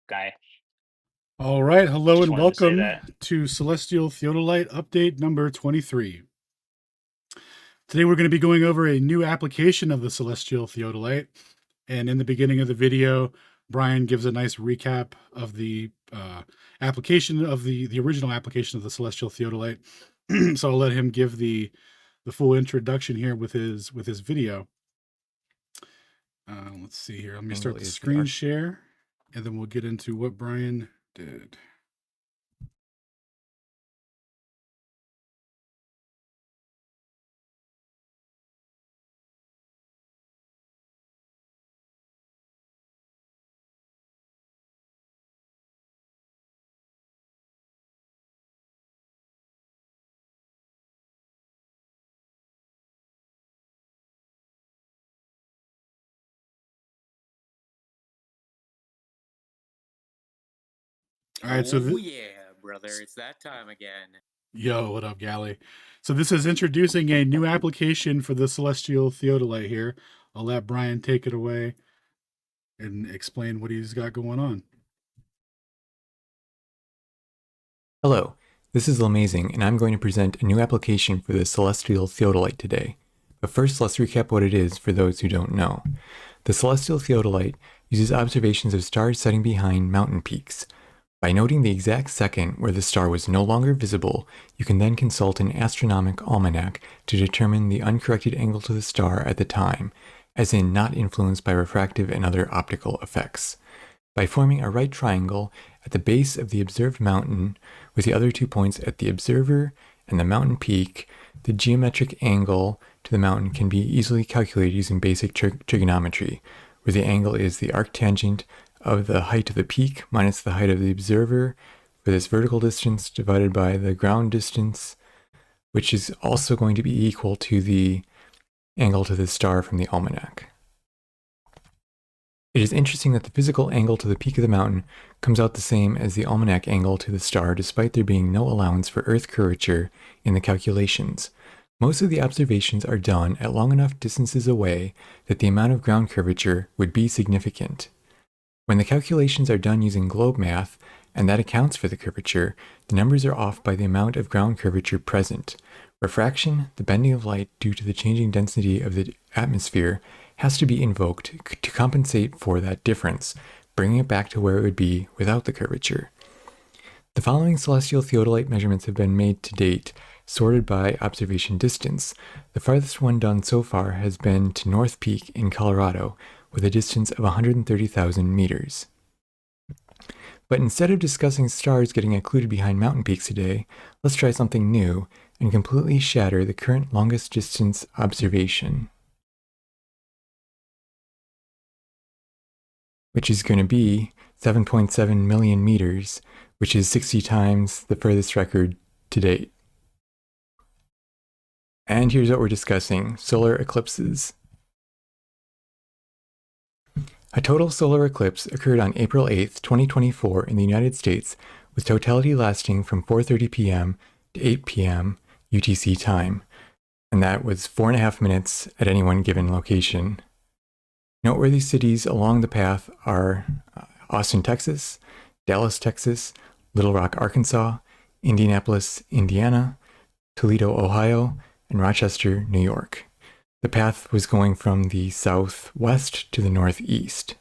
guy. All right, hello Just and wanted to say welcome that. to Celestial Theodolite update number 23. Today we're going to be going over a new application of the Celestial Theodolite, and in the beginning of the video, Brian gives a nice recap of the application of the original application of the Celestial Theodolite. So I'll let him give the full introduction here with his video. Let's see here. Let me start the screen share, and then we'll get into what Brian did. All right, so yeah, brother, it's that time again. Yo, what up, Gally? So this is introducing a new application for the Celestial Theodolite here. I'll let Brian take it away and explain what he's got going on. Hello, this is Amazing, and I'm going to present a new application for the Celestial Theodolite today. But first, let's recap what it is for those who don't know. The Celestial Theodolite uses observations of stars setting behind mountain peaks. By noting the exact second where the star was no longer visible, you can then consult an astronomic almanac to determine the uncorrected angle to the star at the time, as in not influenced by refractive and other optical effects. By forming a right triangle at the base of the observed mountain with the other 2 points at the observer and the mountain peak, the geometric angle to the mountain can be easily calculated using basic trigonometry, where the angle is the arctangent of the height of the peak minus the height of the observer for this vertical distance divided by the ground distance, which is also going to be equal to the angle to the star from the almanac. It is interesting that the physical angle to the peak of the mountain comes out the same as the almanac angle to the star, despite there being no allowance for Earth curvature in the calculations. Most of the observations are done at long enough distances away that the amount of ground curvature would be significant. When the calculations are done using globe math, and that accounts for the curvature, the numbers are off by the amount of ground curvature present. Refraction, the bending of light due to the changing density of the atmosphere, has to be invoked to compensate for that difference, bringing it back to where it would be without the curvature. The following celestial theodolite measurements have been made to date, sorted by observation distance. The farthest one done so far has been to North Peak in Colorado, with a distance of 130,000 meters. But instead of discussing stars getting occluded behind mountain peaks today, let's try something new and completely shatter the current longest distance observation, which is going to be 7.7 million meters, which is 60 times the furthest record to date. And here's what we're discussing: solar eclipses. A total solar eclipse occurred on April 8, 2024 in the United States, with totality lasting from 4:30 p.m. to 8 p.m. UTC time, and that was 4.5 minutes at any one given location. Noteworthy cities along the path are Austin, Texas, Dallas, Texas, Little Rock, Arkansas, Indianapolis, Indiana, Toledo, Ohio, and Rochester, New York. The path was going from the southwest to the northeast.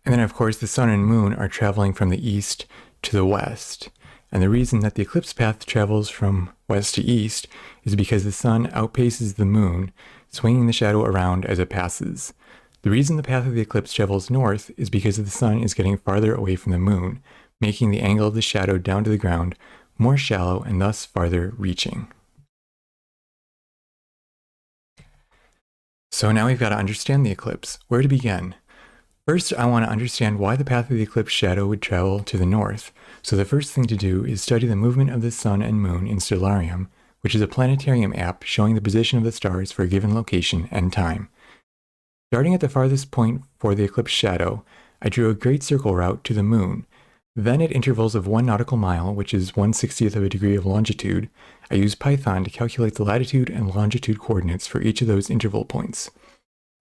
And then, of course, the sun and moon are traveling from the east to the west. And the reason that the eclipse path travels from west to east is because the sun outpaces the moon, swinging the shadow around as it passes. The reason the path of the eclipse travels north is because the sun is getting farther away from the moon, making the angle of the shadow down to the ground more shallow and thus farther reaching. So now we've got to understand the eclipse. Where to begin? First, I want to understand why the path of the eclipse shadow would travel to the north. So the first thing to do is study the movement of the sun and moon in Stellarium, which is a planetarium app showing the position of the stars for a given location and time. Starting at the farthest point for the eclipse shadow, I drew a great circle route to the moon. Then at intervals of 1 nautical mile, which is 1/60th of a degree of longitude, I used Python to calculate the latitude and longitude coordinates for each of those interval points.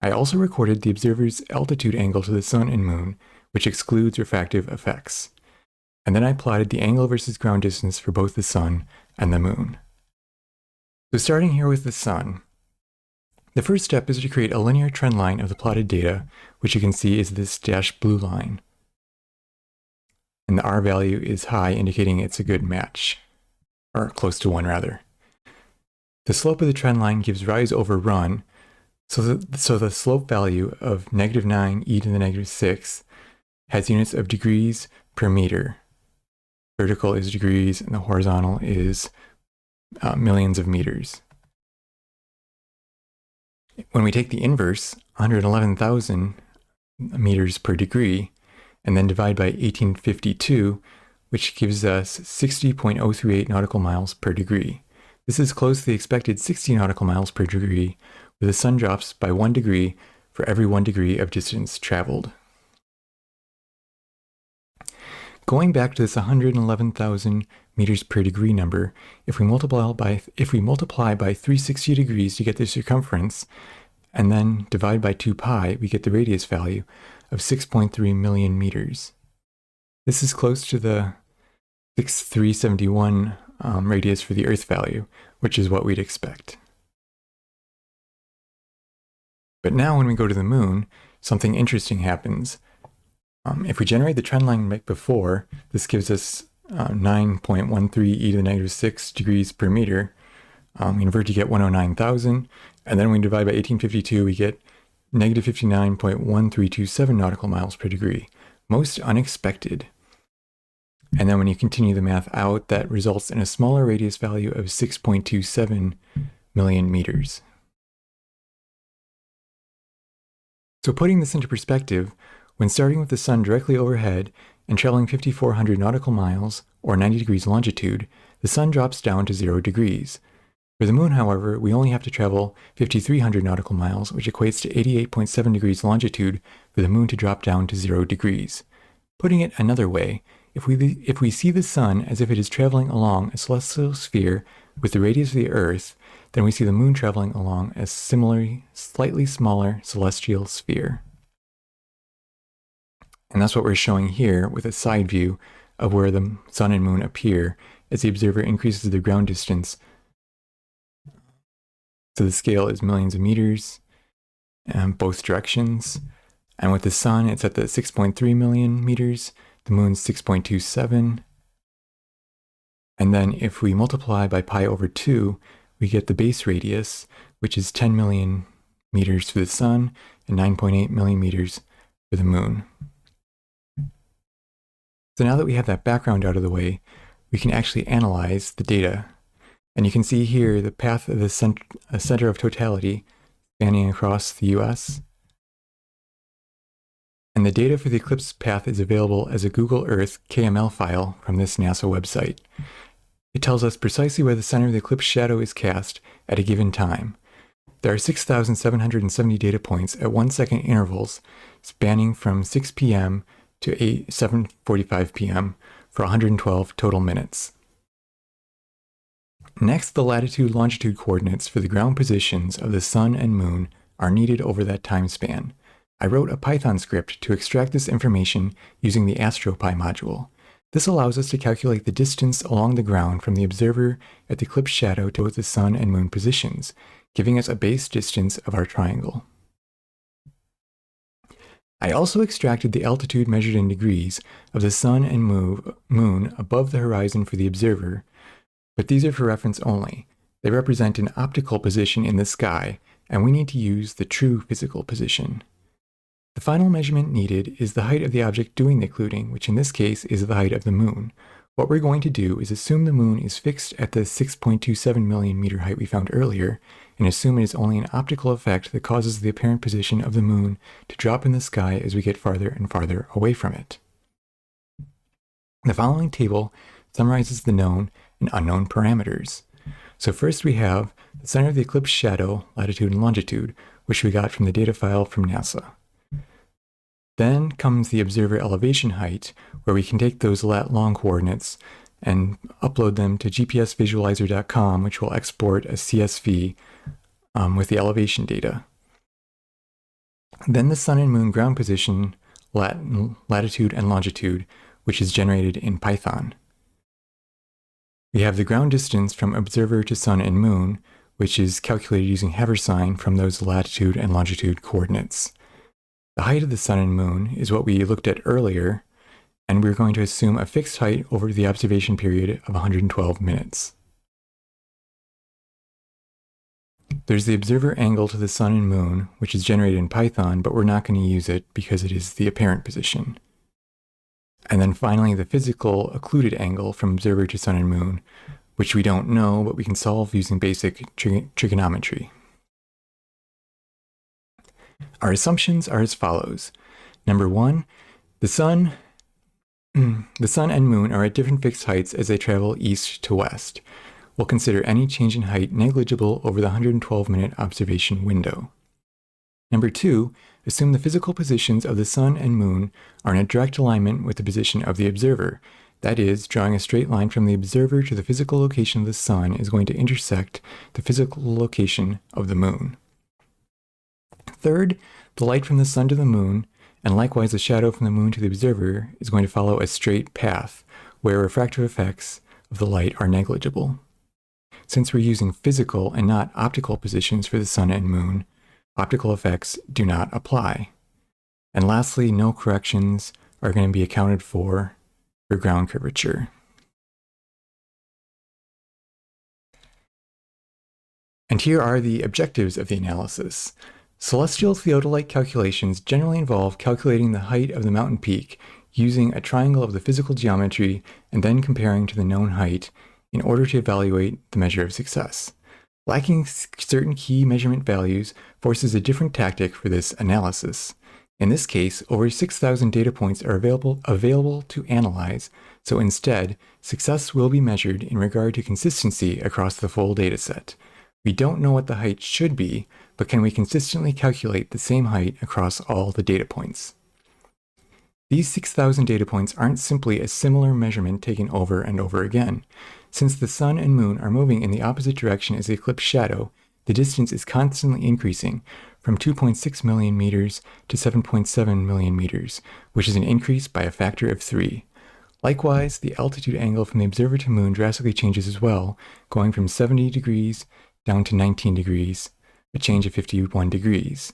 I also recorded the observer's altitude angle to the sun and moon, which excludes refractive effects. And then I plotted the angle versus ground distance for both the sun and the moon. So starting here with the sun, the first step is to create a linear trend line of the plotted data, which you can see is this dashed blue line. And the R value is high, indicating it's a good match, or close to 1 rather. The slope of the trend line gives rise over run, so the slope value of -9 e to the -6 has units of degrees per meter. Vertical is degrees and the horizontal is millions of meters. When we take the inverse, 111,000 meters per degree, and then divide by 1852, which gives us 60.038 nautical miles per degree. This is close to the expected 60 nautical miles per degree, where the sun drops by 1 degree for every 1 degree of distance traveled. Going back to this 111,000 meters per degree number, if we multiply by 360 degrees to get the circumference, and then divide by 2 pi, we get the radius value of 6.3 million meters. This is close to the 6371 radius for the Earth value, which is what we'd expect. But now when we go to the moon, something interesting happens. If we generate the trend line like before, this gives us 9.13 e to the -6 degrees per meter. We invert to get 109,000, and then when we divide by 1852, we get -59.1327 nautical miles per degree. Most unexpected. And then when you continue the math out, that results in a smaller radius value of 6.27 million meters. So putting this into perspective, when starting with the sun directly overhead and traveling 5,400 nautical miles, or 90 degrees longitude, the sun drops down to 0 degrees. For the moon, however, we only have to travel 5,300 nautical miles, which equates to 88.7 degrees longitude for the moon to drop down to 0 degrees. Putting it another way, if we see the sun as if it is traveling along a celestial sphere with the radius of the Earth, then we see the moon traveling along a similarly slightly smaller celestial sphere. And that's what we're showing here with a side view of where the sun and moon appear as the observer increases the ground distance. So the scale is millions of meters in both directions. And with the sun, it's at the 6.3 million meters, the moon's 6.27. And then if we multiply by pi over 2, we get the base radius, which is 10 million meters for the sun and 9.8 million meters for the moon. So now that we have that background out of the way, we can actually analyze the data. And you can see here the path of the center of totality spanning across the US. And the data for the eclipse path is available as a Google Earth KML file from this NASA website. It tells us precisely where the center of the eclipse shadow is cast at a given time. There are 6,770 data points at 1-second intervals spanning from 6 p.m. to 7:45 p.m. for 112 total minutes. Next, the latitude-longitude coordinates for the ground positions of the sun and moon are needed over that time span. I wrote a Python script to extract this information using the AstroPy module. This allows us to calculate the distance along the ground from the observer at the eclipse shadow to both the sun and moon positions, giving us a base distance of our triangle. I also extracted the altitude measured in degrees of the sun and moon above the horizon for the observer, but these are for reference only. They represent an optical position in the sky, and we need to use the true physical position. The final measurement needed is the height of the object doing the occluding, which in this case is the height of the moon. What we're going to do is assume the moon is fixed at the 6.27 million meter height we found earlier, and assume it is only an optical effect that causes the apparent position of the moon to drop in the sky as we get farther and farther away from it. The following table summarizes the known and unknown parameters. So first we have the center of the eclipse shadow, latitude and longitude, which we got from the data file from NASA. Then comes the observer elevation height, where we can take those lat-long coordinates and upload them to gpsvisualizer.com, which will export a CSV with the elevation data. Then the sun and moon ground position latitude and longitude, which is generated in Python. We have the ground distance from observer to sun and moon, which is calculated using Haversine from those latitude and longitude coordinates. The height of the sun and moon is what we looked at earlier, and we're going to assume a fixed height over the observation period of 112 minutes. There's the observer angle to the sun and moon, which is generated in Python, but we're not going to use it because it is the apparent position. And then finally, the physical occluded angle from observer to sun and moon, which we don't know, but we can solve using basic trigonometry. Our assumptions are as follows. Number one, the sun and moon are at different fixed heights as they travel east to west. We'll consider any change in height negligible over the 112-minute observation window. Number two, assume the physical positions of the sun and moon are in a direct alignment with the position of the observer. That is, drawing a straight line from the observer to the physical location of the sun is going to intersect the physical location of the moon. Third, the light from the sun to the moon, and likewise the shadow from the moon to the observer, is going to follow a straight path, where refractive effects of the light are negligible. Since we're using physical and not optical positions for the sun and moon, optical effects do not apply. And lastly, no corrections are going to be accounted for ground curvature. And here are the objectives of the analysis. Celestial theodolite calculations generally involve calculating the height of the mountain peak using a triangle of the physical geometry and then comparing to the known height in order to evaluate the measure of success. Lacking certain key measurement values forces a different tactic for this analysis. In this case, over 6,000 data points are available to analyze, so instead, success will be measured in regard to consistency across the full dataset. We don't know what the height should be, but can we consistently calculate the same height across all the data points? These 6,000 data points aren't simply a similar measurement taken over and over again. Since the sun and moon are moving in the opposite direction as the eclipse shadow, the distance is constantly increasing from 2.6 million meters to 7.7 million meters, which is an increase by a factor of 3. Likewise, the altitude angle from the observer to moon drastically changes as well, going from 70 degrees down to 19 degrees, a change of 51 degrees.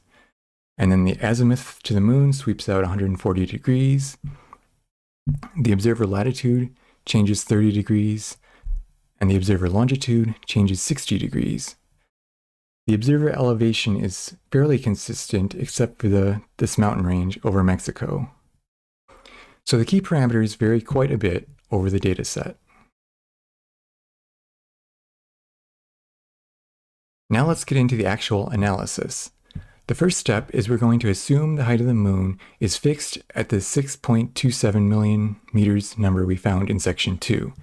And then the azimuth to the moon sweeps out 140 degrees. The observer latitude changes 30 degrees, and the observer longitude changes 60 degrees. The observer elevation is fairly consistent except for this mountain range over Mexico. So the key parameters vary quite a bit over the data set. Now let's get into the actual analysis. The first step is we're going to assume the height of the moon is fixed at the 6.27 million meters number we found in section 2.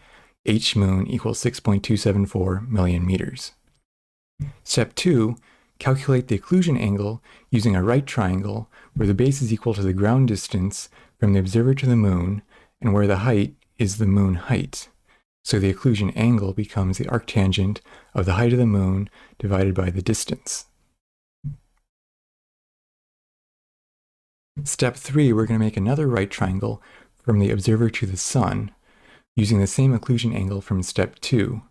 H moon equals 6.274 million meters. Step 2, calculate the occlusion angle using a right triangle where the base is equal to the ground distance from the observer to the moon and where the height is the moon height. So the occlusion angle becomes the arctangent of the height of the moon divided by the distance. Step 3, we're going to make another right triangle from the observer to the sun using the same occlusion angle from step 2.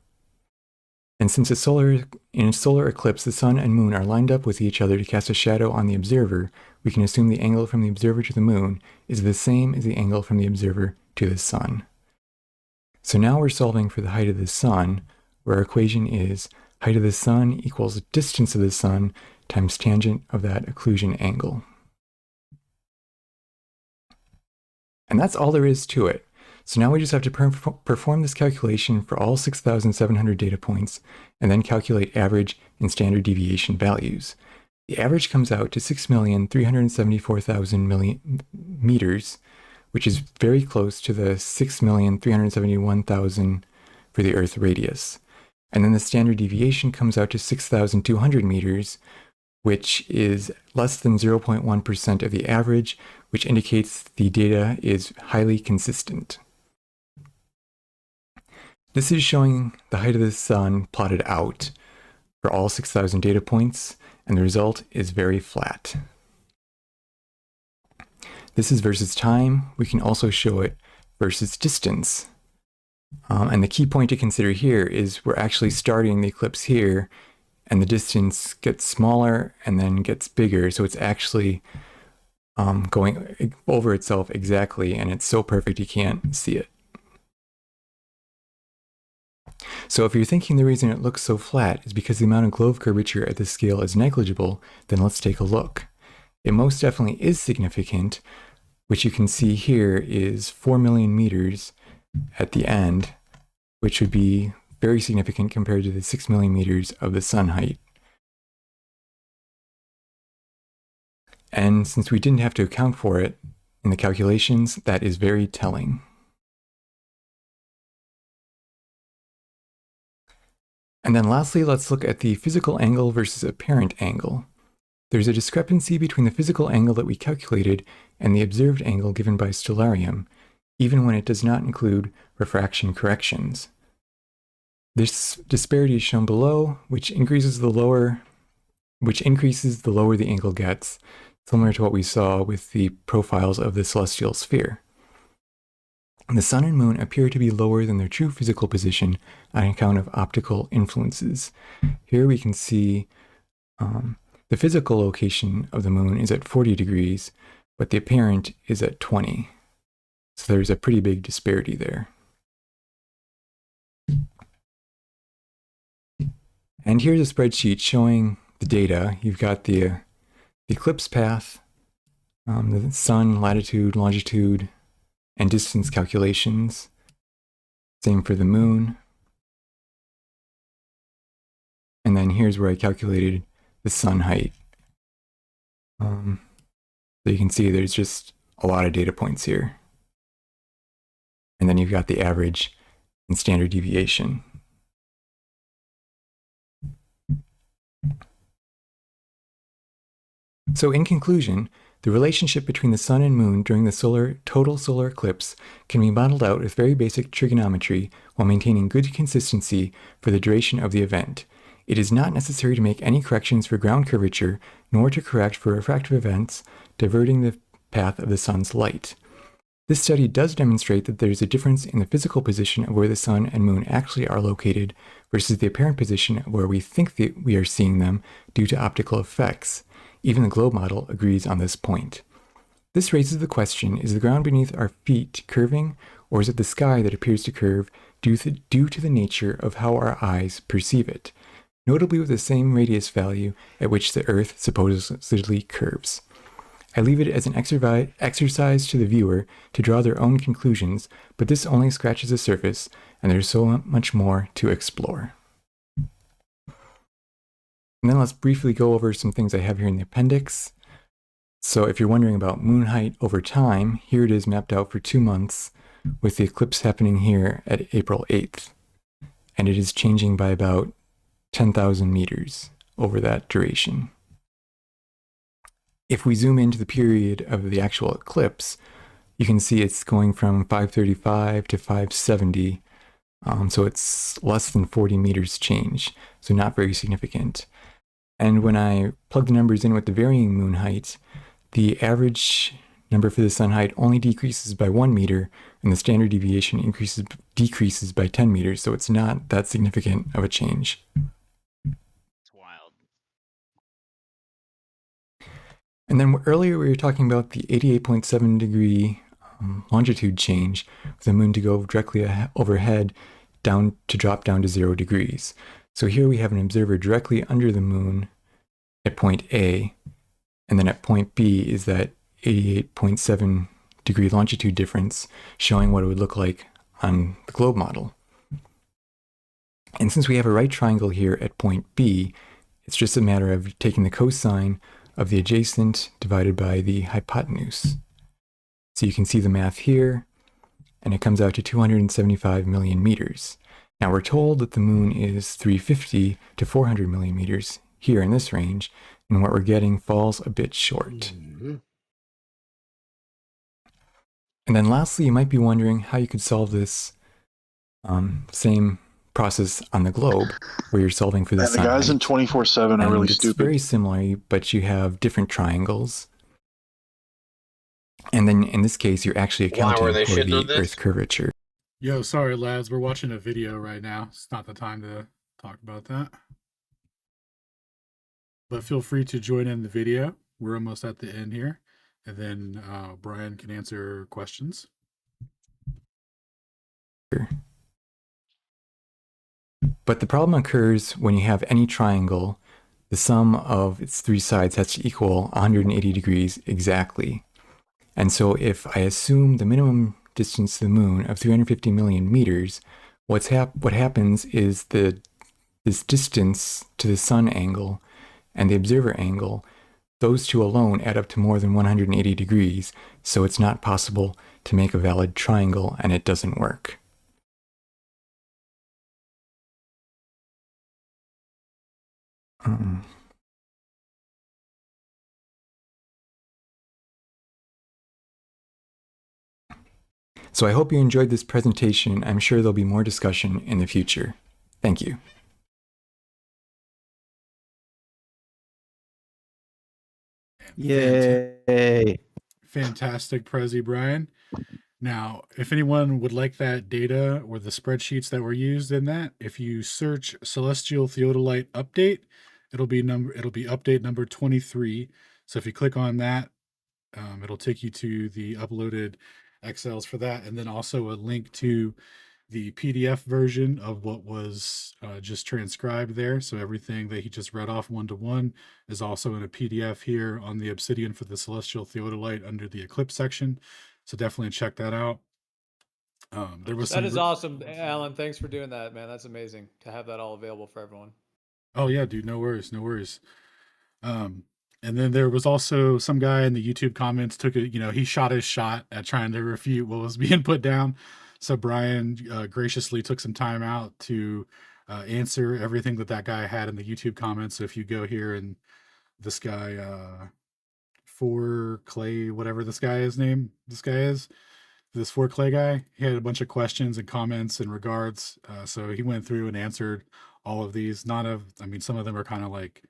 And since in a solar eclipse the sun and moon are lined up with each other to cast a shadow on the observer, we can assume the angle from the observer to the moon is the same as the angle from the observer to the sun. So now we're solving for the height of the sun, where our equation is height of the sun equals distance of the sun times tangent of that occlusion angle. And that's all there is to it. So now we just have to perform this calculation for all 6,700 data points and then calculate average and standard deviation values. The average comes out to 6,374,000 meters, which is very close to the 6,371,000 for the Earth radius. And then the standard deviation comes out to 6,200 meters, which is less than 0.1% of the average, which indicates the data is highly consistent. This is showing the height of the sun plotted out for all 6,000 data points, and the result is very flat. This is versus time. We can also show it versus distance. And the key point to consider here is we're actually starting the eclipse here, and the distance gets smaller and then gets bigger. So it's actually going over itself exactly, and it's so perfect you can't see it. So if you're thinking the reason it looks so flat is because the amount of globe curvature at this scale is negligible, then let's take a look. It most definitely is significant, which you can see here is 4 million meters at the end, which would be very significant compared to the 6 million meters of the sun height. And since we didn't have to account for it in the calculations, that is very telling. And then lastly, let's look at the physical angle versus apparent angle. There's a discrepancy between the physical angle that we calculated and the observed angle given by Stellarium, even when it does not include refraction corrections. This disparity is shown below, which increases the lower the angle gets, similar to what we saw with the profiles of the celestial sphere. The sun and moon appear to be lower than their true physical position on account of optical influences. Here we can see the physical location of the moon is at 40 degrees, but the apparent is at 20. So there's a pretty big disparity there. And here's a spreadsheet showing the data. You've got the eclipse path, the sun, latitude, longitude, and distance calculations. Same for the moon. And then here's where I calculated the sun height. So you can see there's just a lot of data points here. And then you've got the average and standard deviation. So in conclusion, the relationship between the sun and moon during the total solar eclipse can be modeled out with very basic trigonometry while maintaining good consistency for the duration of the event. It is not necessary to make any corrections for ground curvature, nor to correct for refractive events diverting the path of the sun's light. This study does demonstrate that there is a difference in the physical position of where the sun and moon actually are located versus the apparent position of where we think that we are seeing them due to optical effects. Even the globe model agrees on this point. This raises the question, is the ground beneath our feet curving, or is it the sky that appears to curve due to the nature of how our eyes perceive it, notably with the same radius value at which the Earth supposedly curves? I leave it as an exercise to the viewer to draw their own conclusions, but this only scratches the surface, and there's so much more to explore. And then let's briefly go over some things I have here in the appendix. So if you're wondering about moon height over time, here it is mapped out for 2 months, with the eclipse happening here at April 8th. And it is changing by about 10,000 meters over that duration. If we zoom into the period of the actual eclipse, you can see it's going from 535 to 570. So it's less than 40 meters change, so not very significant. And when I plug the numbers in with the varying moon height, the average number for the sun height only decreases by 1 meter, and the standard deviation decreases by 10 meters, so it's not that significant of a change. It's wild. And then earlier we were talking about the 88.7 degree longitude change for the moon to go directly overhead to drop down to 0 degrees. So here we have an observer directly under the moon at point A, and then at point B is that 88.7 degree longitude difference, showing what it would look like on the globe model. And since we have a right triangle here at point B, it's just a matter of taking the cosine of the adjacent divided by the hypotenuse. So you can see the math here, and it comes out to 275 million meters. Now we're told that the moon is 350 to 400 million meters here in this range, and what we're getting falls a bit short. And then lastly, you might be wondering how you could solve this same process on the globe, where you're solving for the sun. The guys in 24/7 are really it's stupid. very similar, but you have different triangles. And then in this case, you're actually Why were accounting they for should do the this? Earth curvature. Yo, sorry, lads. We're watching a video right now. It's not the time to talk about that. But feel free to join in the video. We're almost at the end here. And then Brian can answer questions. But the problem occurs when you have any triangle, the sum of its three sides has to equal 180 degrees exactly. And so if I assume the minimum distance to the moon of 350 million meters, what happens is this distance to the sun angle and the observer angle, those two alone add up to more than 180 degrees, so it's not possible to make a valid triangle, and it doesn't work. So I hope you enjoyed this presentation. I'm sure there'll be more discussion in the future. Thank you. Yay! Fantastic, Prezi Brian. Now, if anyone would like that data or the spreadsheets that were used in that, if you search Celestial Theodolite Update, it'll be update number 23. So if you click on that, it'll take you to the uploaded Excels for that, and then also a link to the PDF version of what was just transcribed there. So everything that he just read off one-to-one is also in a PDF here on the Obsidian for the Celestial Theodolite under the Eclipse section. So definitely check that out. That is awesome, Alan. Thanks for doing that, man. That's amazing to have that all available for everyone. Oh yeah, dude. No worries. No worries. And then there was also some guy in the YouTube comments he shot his shot at trying to refute what was being put down. So Brian graciously took some time out to answer everything that guy had in the YouTube comments. So if you go here and this guy, For Clay, whatever this guy is, this For Clay guy, he had a bunch of questions and comments in regards. So he went through and answered all of these. Some of them are kind of like,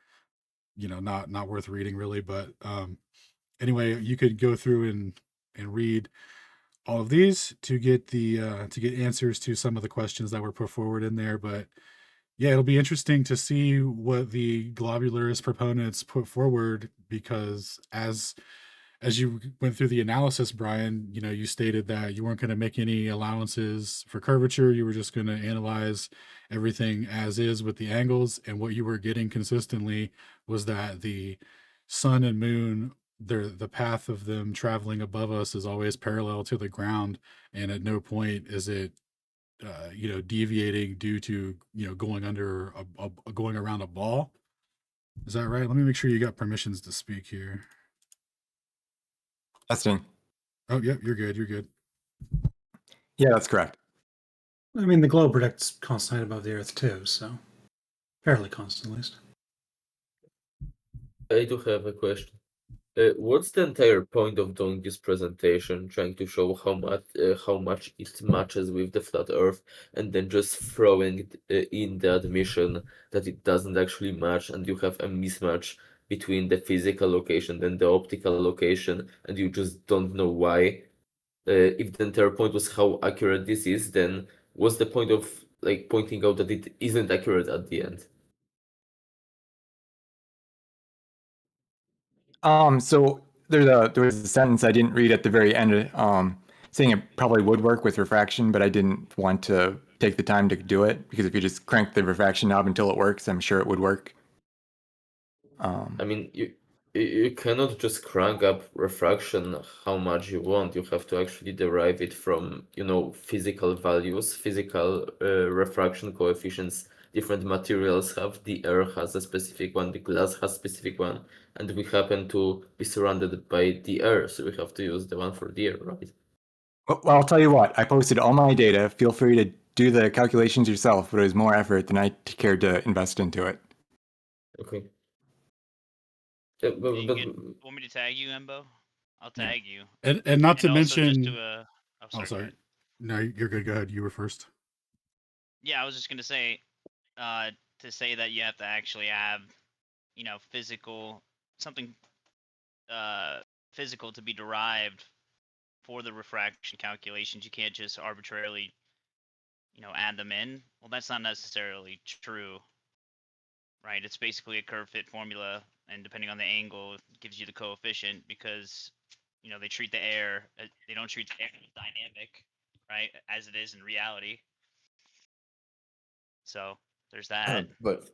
not worth reading really, but anyway, you could go through and read all of these to get answers to some of the questions that were put forward in there. But yeah, it'll be interesting to see what the globularist proponents put forward, because as you went through the analysis, Brian, you stated that you weren't going to make any allowances for curvature. You were just going to analyze everything as is with the angles. And what you were getting consistently was that the sun and moon, the path of them traveling above us is always parallel to the ground. And at no point is it, deviating due to, going under going around a ball. Is that right? Let me make sure you got permissions to speak here. Testing. Oh, yep, you're good. You're good. Yeah, that's correct. I mean, the globe projects constant height above the Earth too, so fairly constant at least. I do have a question. What's the entire point of doing this presentation? Trying to show how much it matches with the flat Earth, and then just throwing in the admission that it doesn't actually match, and you have a mismatch between the physical location and the optical location, and you just don't know why. If the entire point was how accurate this is, then what's the point of pointing out that it isn't accurate at the end? So there was a sentence I didn't read at the very end, saying it probably would work with refraction, but I didn't want to take the time to do it, because if you just crank the refraction knob until it works, I'm sure it would work. I mean, you cannot just crank up refraction how much you want. You have to actually derive it from, physical values, physical refraction coefficients. Different materials have. The air has a specific one, the glass has specific one, and we happen to be surrounded by the air, so we have to use the one for the air, right? Well, I'll tell you what, I posted all my data. Feel free to do the calculations yourself, but it was more effort than I cared to invest into it. Okay. Want me to tag you, Embo? I'll tag you. And not to mention. Sorry. No, you're good. Go ahead. You were first. Yeah, I was just gonna say, to say that you have to actually have, physical something, physical to be derived for the refraction calculations, you can't just arbitrarily, add them in. Well, that's not necessarily true, right? It's basically a curve fit formula, and depending on the angle, it gives you the coefficient because, they treat the air, they don't treat the air as dynamic, right, as it is in reality. So there's that. But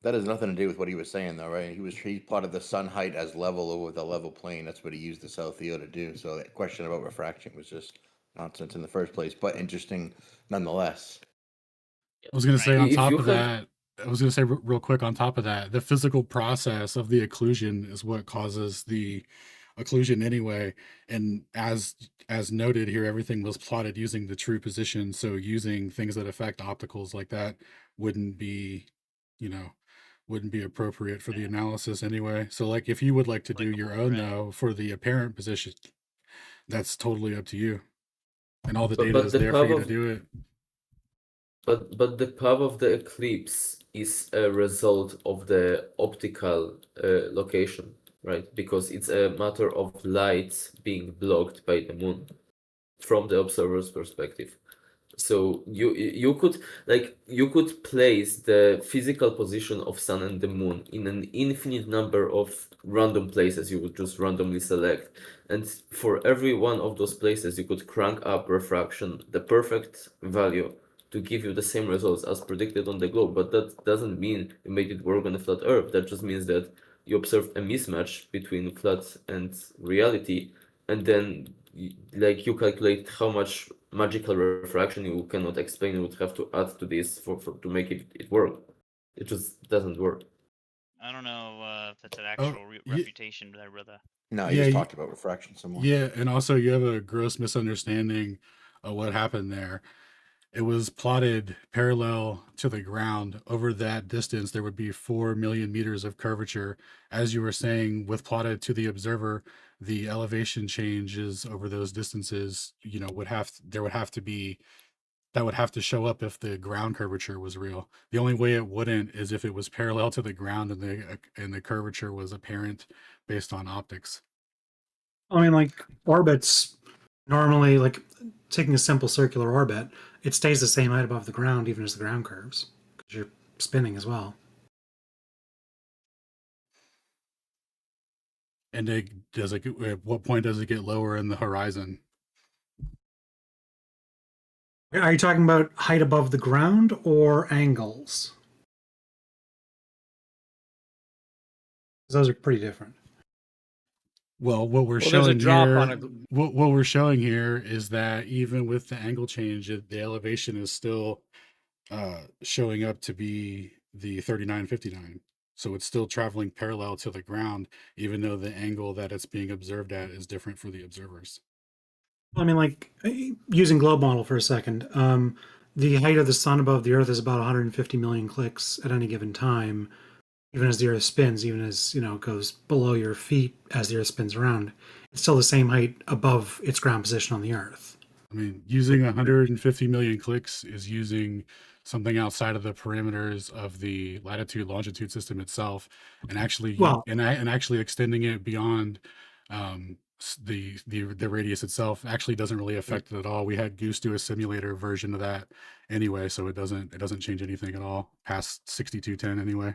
that has nothing to do with what he was saying, though, right? He plotted the sun height as level over the level plane. That's what he used the South Theo to do. So that question about refraction was just nonsense in the first place, but interesting nonetheless. I was going to say on If top you of have- that, I was going to say real quick on top of that, the physical process of the occlusion is what causes the occlusion anyway. And as noted here, everything was plotted using the true position. So using things that affect opticals like that wouldn't be, wouldn't be appropriate for the analysis anyway. So like if you would like to do your own though for the apparent position, that's totally up to you. And all the data is there for you to do it. But the path of the eclipse is a result of the optical location, right? Because it's a matter of light being blocked by the moon from the observer's perspective. So you could place the physical position of sun and the moon in an infinite number of random places you would just randomly select, and for every one of those places you could crank up refraction the perfect value to give you the same results as predicted on the globe. But that doesn't mean you made it work on a flat Earth. That just means that you observed a mismatch between flat and reality, and then you calculate how much magical refraction you cannot explain. You would have to add to this to make it work. It just doesn't work. I don't know if that's an actual refutation there, brother. No, he just talked about refraction some more. Yeah, and also you have a gross misunderstanding of what happened there. It was plotted parallel to the ground. Over that distance, there would be 4 million meters of curvature. As you were saying, with plotted to the observer, the elevation changes over those distances, would have to show up if the ground curvature was real. The only way it wouldn't is if it was parallel to the ground and the curvature was apparent based on optics. I mean, like orbits normally, like taking a simple circular orbit, it stays the same height above the ground even as the ground curves because you're spinning as well. And at what point does it get lower in the horizon? Are you talking about height above the ground or angles? Those are pretty different. Well, what we're showing here, what we're showing here is that even with the angle change, the elevation is still showing up to be the 3959. So it's still traveling parallel to the ground, even though the angle that it's being observed at is different for the observers. I mean, like using globe model for a second, the height of the sun above the Earth is about 150 million clicks at any given time. Even as the Earth spins, even as it goes below your feet as the Earth spins around, it's still the same height above its ground position on the Earth. I mean, using 150 million clicks is using something outside of the parameters of the latitude longitude system itself, and actually actually extending it beyond the radius itself actually doesn't really affect it at all. We had Goose do a simulator version of that anyway, so it doesn't change anything at all past 6210 anyway.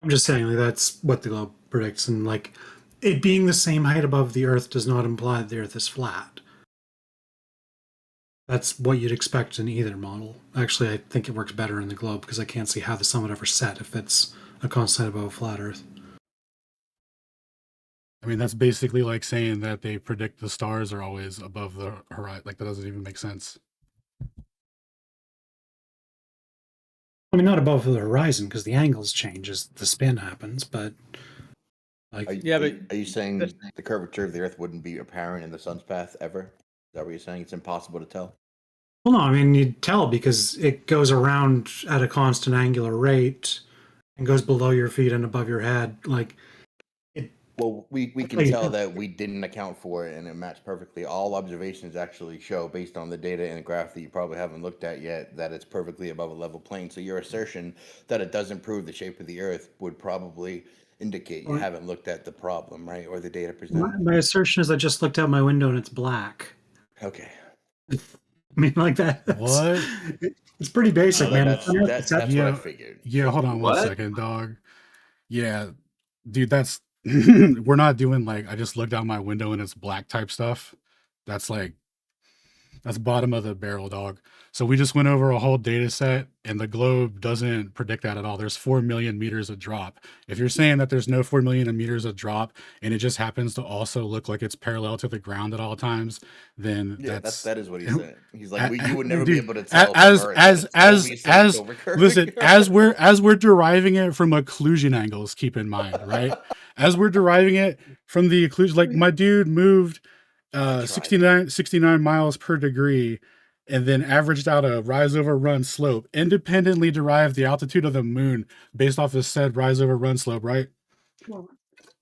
I'm just saying, like, that's what the globe predicts, and like it being the same height above the Earth does not imply that the Earth is flat. That's what you'd expect in either model. Actually, I think it works better in the globe because I can't see how the sun would ever set if it's a constant above a flat Earth. I mean, that's basically like saying that they predict the stars are always above the horizon. Like, that doesn't even make sense. I mean, not above the horizon because the angles change as the spin happens, but like, Are you saying the curvature of the Earth wouldn't be apparent in the sun's path ever? Is that what you're saying? It's impossible to tell? Well, no, I mean, you'd tell because it goes around at a constant angular rate and goes below your feet and above your head. Like, well, we can tell that we didn't account for it and it matched perfectly. All observations actually show, based on the data in the graph that you probably haven't looked at yet, that it's perfectly above a level plane. So your assertion that it doesn't prove the shape of the Earth would probably indicate you Well, haven't looked at the problem, right? Or the data My, presented. my assertion is I just looked out my window and it's black. Okay. I mean, like that. What? It's pretty basic, Well, man. that's what I figured. Yeah, hold on one What? second, dog. Yeah, dude, that's we're not doing like I just looked out my window and it's black type stuff. That's like that's bottom of the barrel, dog. So we just went over a whole data set and the globe doesn't predict that at all. There's 4 million meters of drop. If you're saying that there's no 4 million meters of drop and it just happens to also look like it's parallel to the ground at all times, then Yeah, that's that is what he said. He's like, you would never be dude, able to tell. as from Earth as that it's as always as over curve. listen, as we're deriving it from occlusion angles, keep in mind, right? As we're deriving it from the occlusion, like my dude moved 69 miles per degree and then averaged out a rise over run slope, independently derived the altitude of the moon based off of said rise over run slope, right? Well,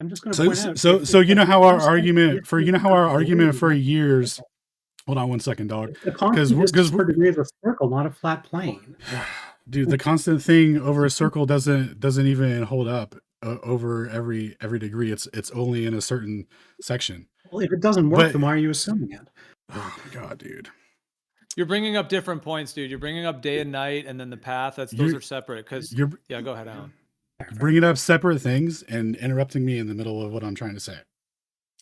I'm just going to point out. So you know how our argument for years. Hold on one second, dog. The constant distance per degree is a circle, not a flat plane. Dude, the constant thing over a circle doesn't even hold up over every degree. It's only in a certain section. Well, if it doesn't work, then why are you assuming it? Oh my god, dude. You're bringing up different points, dude. You're bringing up day and night, and then the path. Those are separate. Because yeah, go ahead, Alan. Bringing up separate things and interrupting me in the middle of what I'm trying to say.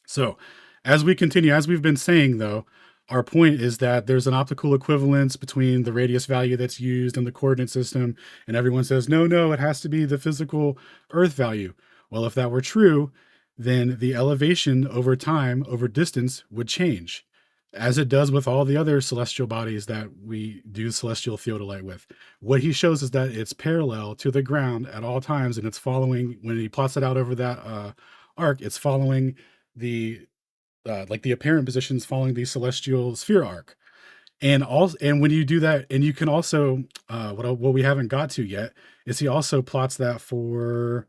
So, as we continue, as we've been saying, though, our point is that there's an optical equivalence between the radius value that's used in the coordinate system, and everyone says, no, it has to be the physical Earth value. Well, if that were true, then the elevation over time, over distance, would change, as it does with all the other celestial bodies that we do celestial theodolite with. What he shows is that it's parallel to the ground at all times, and it's following, when he plots it out over that arc, it's following the like the apparent positions following the celestial sphere arc. And when you do that, and you can also what we haven't got to yet is he also plots that for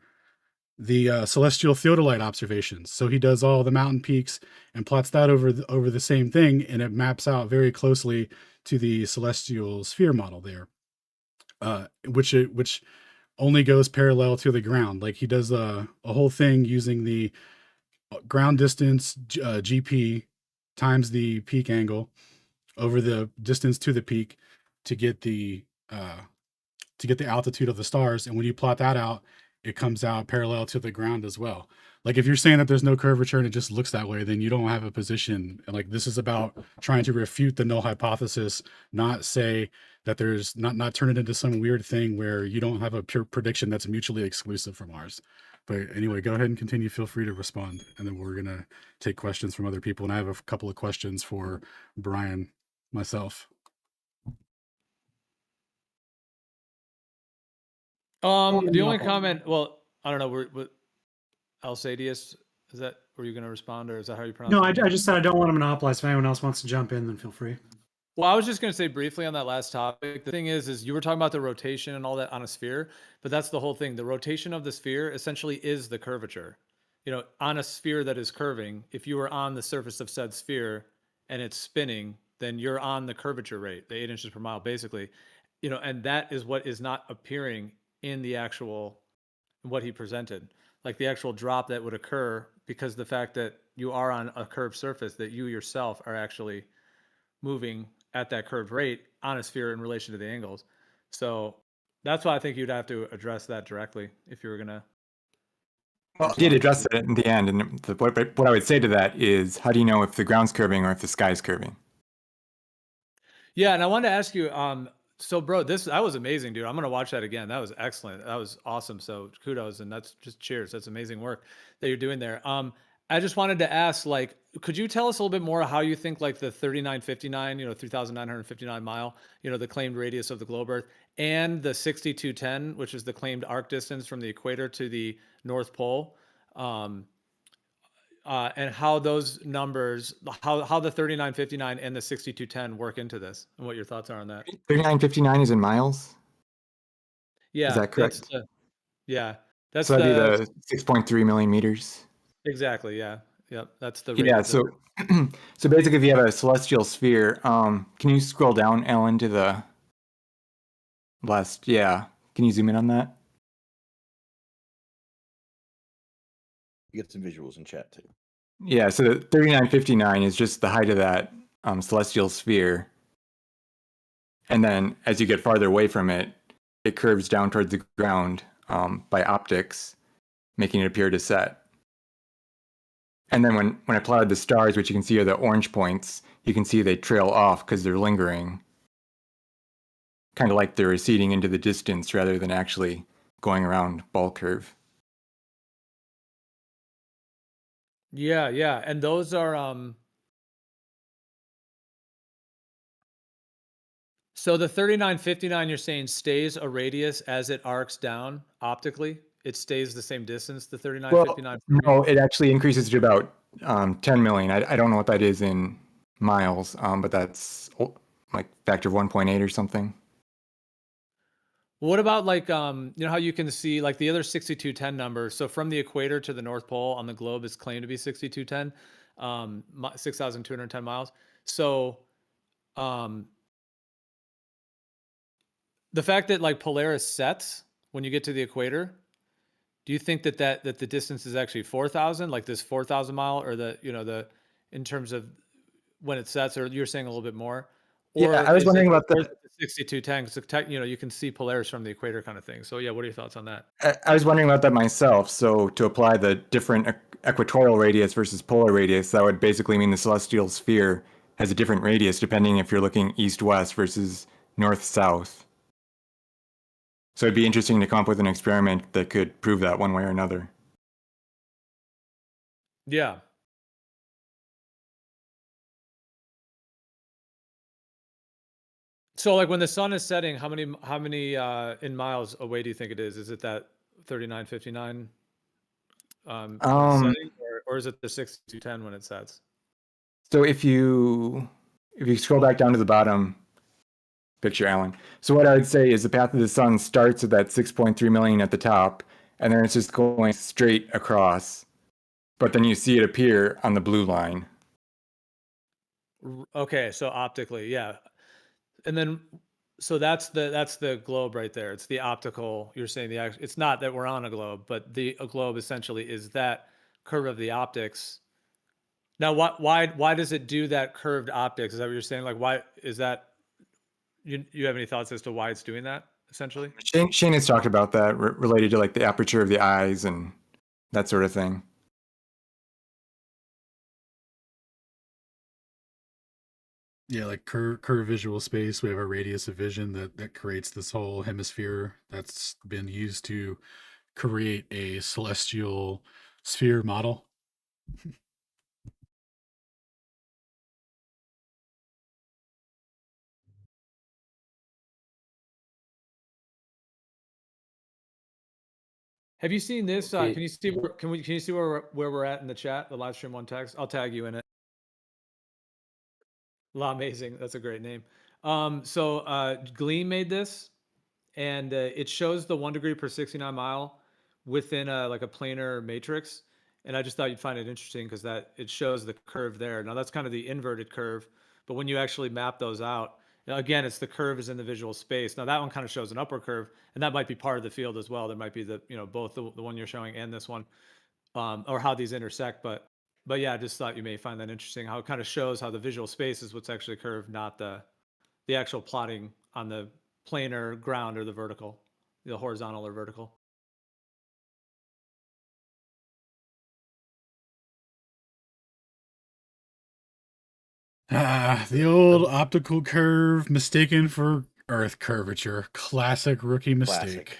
the celestial theodolite observations. So he does all the mountain peaks and plots that over the same thing, and it maps out very closely to the celestial sphere model there, which only goes parallel to the ground. Like he does a whole thing using the ground distance GP times the peak angle over the distance to the peak to get the altitude of the stars. And when you plot that out, it comes out parallel to the ground as well. Like if you're saying that there's no curvature and it just looks that way, then you don't have a position. And like this is about trying to refute the null hypothesis, not say that there's not turn it into some weird thing where you don't have a pure prediction that's mutually exclusive from ours. But anyway, go ahead and continue. Feel free to respond. And then we're going to take questions from other people. And I have a couple of questions for Brian myself. The only comment, well, I don't know, what AlanSpaceAudits, were you going to respond, or is that how you pronounce No, it? I just said I don't want to monopolize. If anyone else wants to jump in, then feel free. Well, I was just going to say briefly on that last topic. The thing is you were talking about the rotation and all that on a sphere, but that's the whole thing. The rotation of the sphere essentially is the curvature. You know, on a sphere that is curving, if you were on the surface of said sphere and it's spinning, then you're on the curvature rate, the 8 inches per mile, basically. You know, and that is what is not appearing in the actual, what he presented. Like the actual drop that would occur because the fact that you are on a curved surface, that you yourself are actually moving at that curved rate on a sphere in relation to the angles. So that's why I think you'd have to address that directly if you were going to. Well, I did address it in the end. And what I would say to that is, how do you know if the ground's curving or if the sky's curving? Yeah, and I wanted to ask you, so bro, that was amazing, dude. I'm going to watch that again. That was excellent. That was awesome. So kudos, and that's just cheers. That's amazing work that you're doing there. I just wanted to ask, like, could you tell us a little bit more how you think like the 3959, 3,959 mile, the claimed radius of the globe Earth, and the 6210, which is the claimed arc distance from the equator to the North Pole, and how those numbers, how the 3959 and the 6210 work into this, and what your thoughts are on that. 3959 is in miles? Yeah. Is that correct? That's so that'd be the 6.3 million meters. Exactly. Yeah. Yep. That's the. Yeah. So, so basically, if you have a celestial sphere, can you scroll down, Alan, to the last? Yeah. Can you zoom in on that? You get some visuals in chat too. Yeah, so the 3959 is just the height of that celestial sphere. And then as you get farther away from it, it curves down towards the ground by optics, making it appear to set. And then when I plotted the stars, which you can see are the orange points, you can see they trail off because they're lingering. Kind of like they're receding into the distance rather than actually going around ball curve. Yeah, yeah. And those are so the 3959 you're saying stays a radius as it arcs down optically? It stays the same distance, the 3959? No, it actually increases to about 10 million. I don't know what that is in miles, but that's like factor of 1.8 or something. What about like you know how you can see like the other 6210 number? So from the equator to the North Pole on the globe is claimed to be 6210, 6,210 miles. So the fact that like Polaris sets when you get to the equator, do you think that the distance is actually 4,000, like this 4,000 mile, or the in terms of when it sets, or you're saying a little bit more? Or Yeah, I was is wondering it, about or is the. it the 6210? Because you can see Polaris from the equator kind of thing. So yeah, what are your thoughts on that? I was wondering about that myself. So to apply the different equatorial radius versus polar radius, that would basically mean the celestial sphere has a different radius depending if you're looking east-west versus north-south. So it'd be interesting to come up with an experiment that could prove that one way or another. Yeah. So like when the sun is setting, how many in miles away do you think it is? Is it that 3959 when it's setting, or is it the 6210 when it sets? So if you scroll back down to the bottom picture, Alan. So what I would say is the path of the sun starts at that 6.3 million at the top, and then it's just going straight across. But then you see it appear on the blue line. Okay, so optically, yeah. And then so that's the globe right there. It's the optical. You're saying it's not that we're on a globe, but a globe essentially is that curve of the optics. Now, why does it do that curved optics? Is that what you're saying? Like, why is that? You have any thoughts as to why it's doing that? Essentially, Shane has talked about that related to like the aperture of the eyes and that sort of thing. Yeah, like curve visual space. We have a radius of vision that creates this whole hemisphere that's been used to create a celestial sphere model. have you seen this? Okay. Can you see? Can you see where we're at in the chat? The live stream one text. I'll tag you in it. La Amazing. That's a great name. So Gleam made this, and it shows the 1 degree per 69 mile within like a planar matrix. And I just thought you'd find it interesting because that it shows the curve there. Now that's kind of the inverted curve, but when you actually map those out, again, it's the curve is in the visual space. Now that one kind of shows an upward curve, and that might be part of the field as well. There might be both the one you're showing and this one, or how these intersect. But yeah, I just thought you may find that interesting how it kind of shows how the visual space is what's actually curved, not the actual plotting on the planar ground or the vertical, the horizontal or vertical. The old optical curve mistaken for Earth curvature. Classic rookie mistake.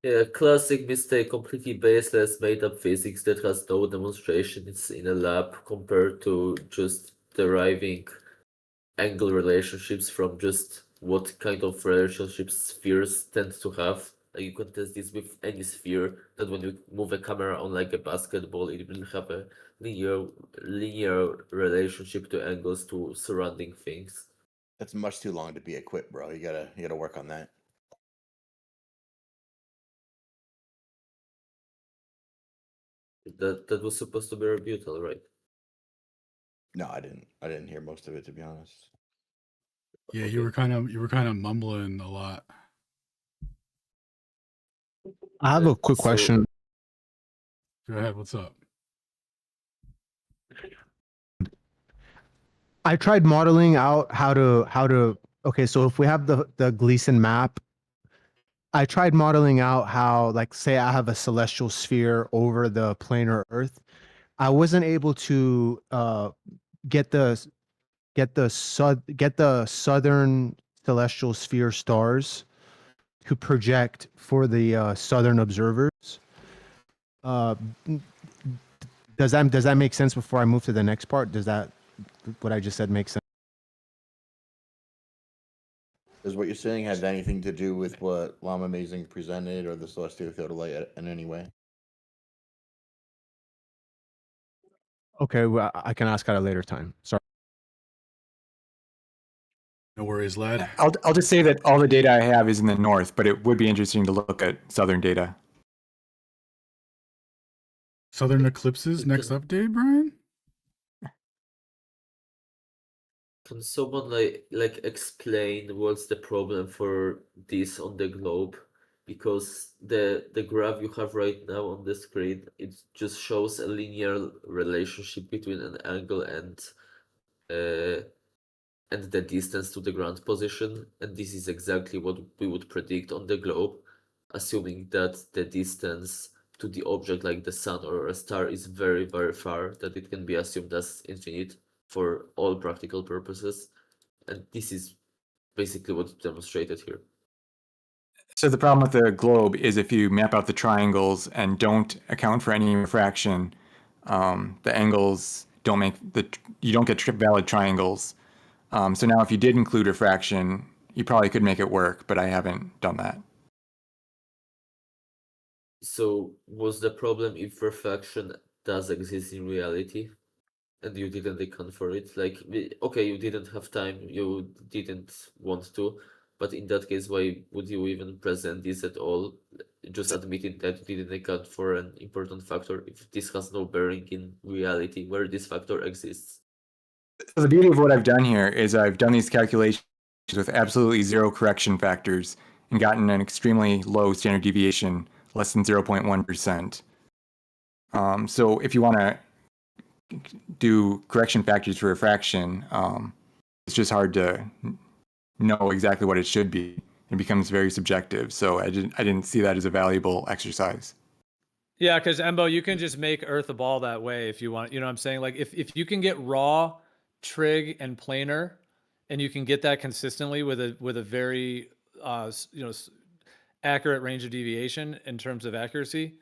Yeah, classic mistake, completely baseless, made-up physics that has no demonstrations in a lab compared to just deriving angle relationships from just what kind of relationships spheres tend to have. Like you can test this with any sphere, that when you move a camera on like a basketball, it will have a linear relationship to angles to surrounding things. That's much too long to be a quip, bro. You gotta work on that. That was supposed to be rebuttal, right? No, I didn't hear most of it, to be honest. Yeah, Okay. you were kind of mumbling a lot. I have a quick So- question. Go ahead. What's up? I tried modeling out how to okay, so if we have the Gleason map, I tried modeling out how, like, say I have a celestial sphere over the planar Earth. I wasn't able to get the southern celestial sphere stars to project for the southern observers. Does that make sense before I move to the next part? Does that, what I just said, make sense? Does what you're saying have anything to do with what Llama Amazing presented or the Celestial Theodolite in any way? Okay, well, I can ask at a later time. Sorry. No worries, lad. I'll just say that all the data I have is in the north, but it would be interesting to look at southern data. Southern eclipses next update, Brian? Can someone like explain what's the problem for this on the globe? Because the graph you have right now on the screen, it just shows a linear relationship between an angle and the distance to the ground position, and this is exactly what we would predict on the globe, assuming that the distance to the object like the sun or a star is very, very far, that it can be assumed as infinite for all practical purposes. And this is basically what's demonstrated here. So the problem with the globe is if you map out the triangles and don't account for any refraction, the angles don't make you don't get valid triangles. So now if you did include refraction, you probably could make it work, but I haven't done that. So was the problem if refraction does exist in reality and you didn't account for it? Like, okay, you didn't have time, you didn't want to, but in that case, why would you even present this at all? Just admitting that you didn't account for an important factor if this has no bearing in reality where this factor exists. So the beauty of what I've done here is I've done these calculations with absolutely zero correction factors and gotten an extremely low standard deviation, less than 0.1%. So if you want to do correction factors for refraction, it's just hard to know exactly what it should be. It becomes very subjective. So I didn't see that as a valuable exercise. Yeah, because Embo, you can just make Earth a ball that way if you want. You know what I'm saying? Like if you can get raw, trig, and planar, and you can get that consistently with a very accurate range of deviation in terms of accuracy,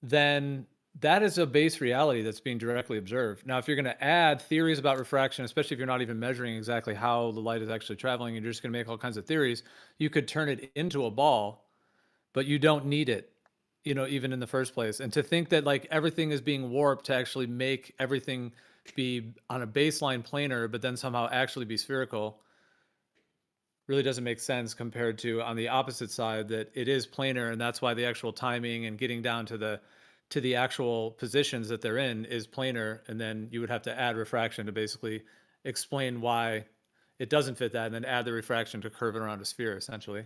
then that is a base reality that's being directly observed. Now, if you're going to add theories about refraction, especially if you're not even measuring exactly how the light is actually traveling, and you're just going to make all kinds of theories, you could turn it into a ball, but you don't need it, even in the first place. And to think that like everything is being warped to actually make everything be on a baseline planar, but then somehow actually be spherical, really doesn't make sense compared to on the opposite side that it is planar, and that's why the actual timing and getting down to the actual positions that they're in is planar, and then you would have to add refraction to basically explain why it doesn't fit that, and then add the refraction to curve it around a sphere, essentially.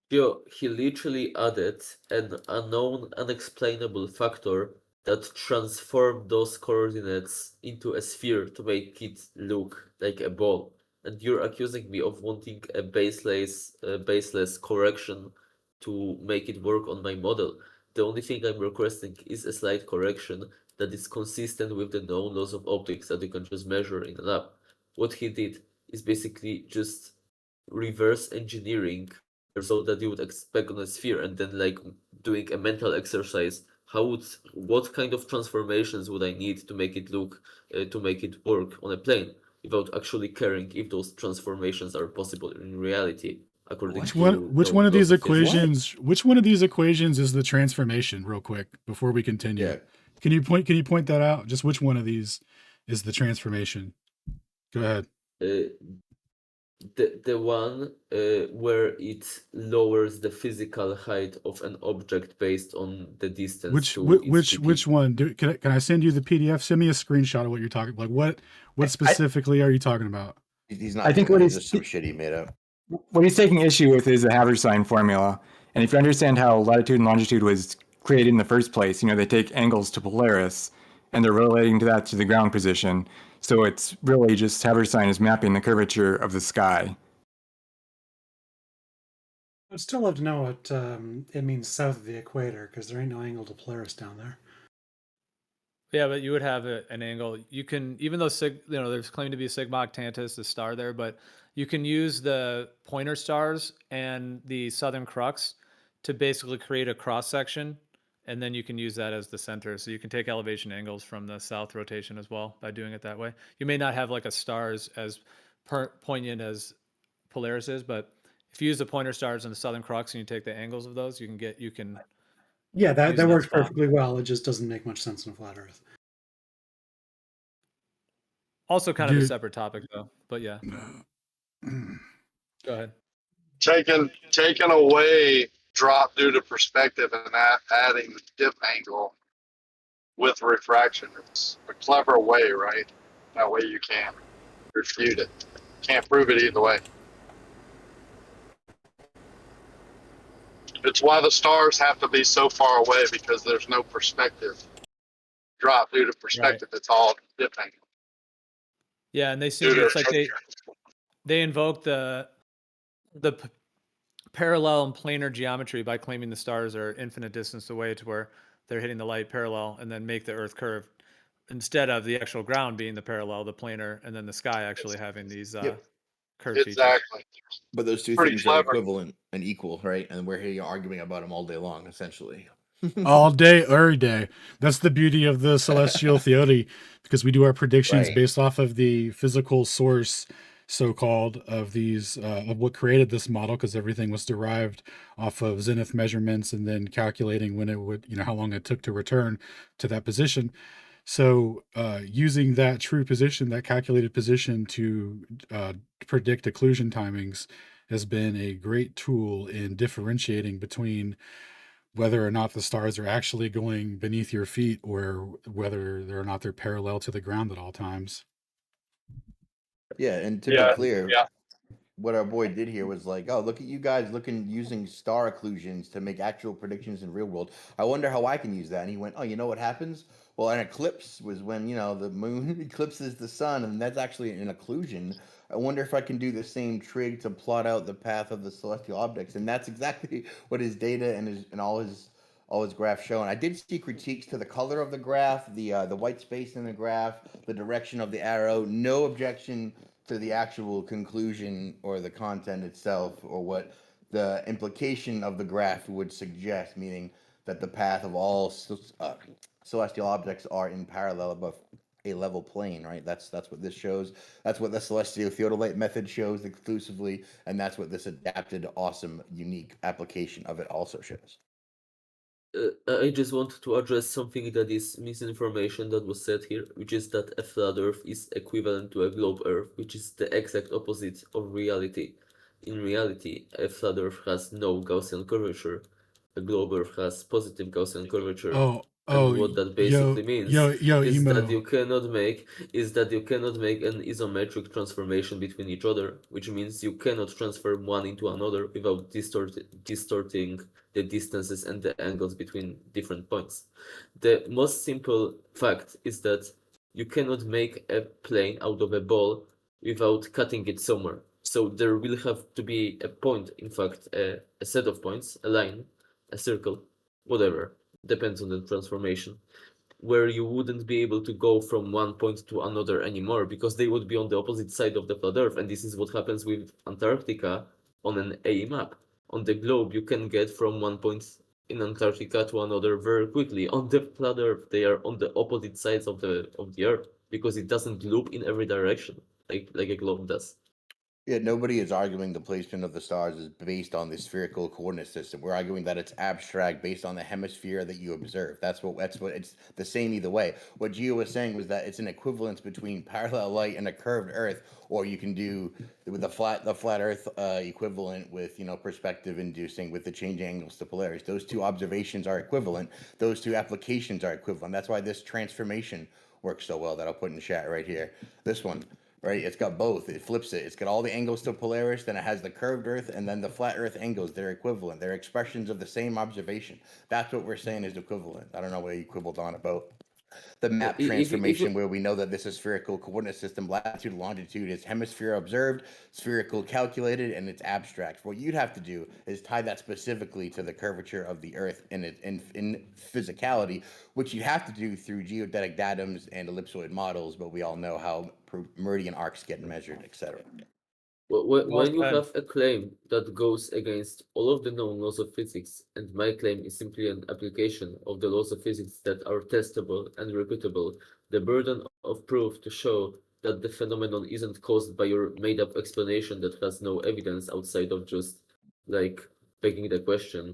He literally added an unknown, unexplainable factor that transformed those coordinates into a sphere to make it look like a ball. And you're accusing me of wanting a baseless correction to make it work on my model. The only thing I'm requesting is a slight correction that is consistent with the known laws of optics that you can just measure in a lab. What he did is basically just reverse engineering the result that you would expect on a sphere, and then like doing a mental exercise. What kind of transformations would I need to make it look, to make it work on a plane, without actually caring if those transformations are possible in reality? Which one of these equations is the transformation, real quick, before we continue? Yeah. Can you point that out? Just which one of these is the transformation? Go ahead. The one where it lowers the physical height of an object based on the distance. Which one? Can I send you the PDF? Send me a screenshot of what you're talking. Like what specifically are you talking about? He's not. I think what he's some shit he made up. What he's taking issue with is the Haber sign formula. And if you understand how latitude and longitude was created in the first place. You know, they take angles to Polaris, and they're relating to that to the ground position. So it's really just Haberstein is mapping the curvature of the sky. I'd still love to know what it means south of the equator, because there ain't no angle to Polaris down there. Yeah, but you would have an angle. You can, even though there's claimed to be Sigma Octantis, the star there, but you can use the pointer stars and the southern crux to basically create a cross section, and then you can use that as the center. So you can take elevation angles from the south rotation as well by doing it that way. You may not have like a stars as poignant as Polaris is, but if you use the pointer stars and the southern crux and you take the angles of those, you can. Yeah, that Using that works spot. perfectly well. It just doesn't make much sense in a flat Earth. Also kind of a separate topic though, but yeah. Go ahead. Taking away drop due to perspective and adding the dip angle with refraction. It's a clever way, right? That way you can't refute it. Can't prove it either way. It's why the stars have to be so far away, because there's no perspective drop due to perspective. Right. It's all dip angle. Yeah, and they seem it's like they invoke the parallel and planar geometry by claiming the stars are infinite distance away to where they're hitting the light parallel, and then make the Earth curve instead of the actual ground being the parallel, the planar, and then the sky actually having these curved features. Exactly. But those two things are equivalent and equal, right? And we're here arguing about them all day long, essentially. All day, every day. That's the beauty of the celestial theory, because we do our predictions based off of the physical source, so-called, of these of what created this model, because everything was derived off of zenith measurements and then calculating when it would, how long it took to return to that position. So using that true position, that calculated position to predict occlusion timings has been a great tool in differentiating between whether or not the stars are actually going beneath your feet or whether or not they're parallel to the ground at all times. Yeah, and to be clear, what our boy did here was like, oh, look at you guys using star occlusions to make actual predictions in real world. I wonder how I can use that. And he went, oh, you know what happens? Well, an eclipse was when, the moon eclipses the sun, and that's actually an occlusion. I wonder if I can do the same trig to plot out the path of the celestial objects. And that's exactly what his data and all his graphs show. And I did see critiques to the color of the graph, the white space in the graph, the direction of the arrow. No objection to the actual conclusion or the content itself, or what the implication of the graph would suggest, meaning that the path of all celestial objects are in parallel above a level plane, right? That's what this shows. That's what the celestial theodolite method shows exclusively, and that's what this adapted, awesome, unique application of it also shows. I just want to address something that is misinformation that was said here, which is that a flat Earth is equivalent to a globe Earth, which is the exact opposite of reality. In reality, a flat Earth has no Gaussian curvature. A globe Earth has positive Gaussian curvature. And what that basically means is that you cannot make an isometric transformation between each other, which means you cannot transform one into another without distorting the distances and the angles between different points. The most simple fact is that you cannot make a plane out of a ball without cutting it somewhere. So there will have to be a point, in fact, a set of points, a line, a circle, whatever. Depends on the transformation, where you wouldn't be able to go from one point to another anymore, because they would be on the opposite side of the flat Earth. And this is what happens with Antarctica on an AE map. On the globe, you can get from one point in Antarctica to another very quickly. On the flat Earth, they are on the opposite sides of the Earth, because it doesn't loop in every direction like a globe does. Yeah, nobody is arguing the placement of the stars is based on the spherical coordinate system. We're arguing that it's abstract based on the hemisphere that you observe. That's what it's the same either way. What Gio was saying was that it's an equivalence between parallel light and a curved Earth, or you can do with the flat Earth equivalent with perspective inducing with the changing angles to Polaris. Those two observations are equivalent. Those two applications are equivalent. That's why this transformation works so well that I'll put in the chat right here. This one. right? It's got both. It flips it. It's got all the angles to Polaris, then it has the curved Earth, and then the flat Earth angles. They're equivalent. They're expressions of the same observation. That's what we're saying is equivalent. I don't know what you quibbled on about the map if you- transformation, where we know that this is spherical coordinate system, latitude, longitude is hemisphere observed, spherical calculated, and it's abstract. What you'd have to do is tie that specifically to the curvature of the Earth in physicality, which you have to do through geodetic datums and ellipsoid models, but we all know how meridian arcs get measured, etc. When you said. have a claim that goes against all of the known laws of physics, and my claim is simply an application of the laws of physics that are testable and repeatable, the burden of proof to show that the phenomenon isn't caused by your made-up explanation that has no evidence outside of just like begging the question,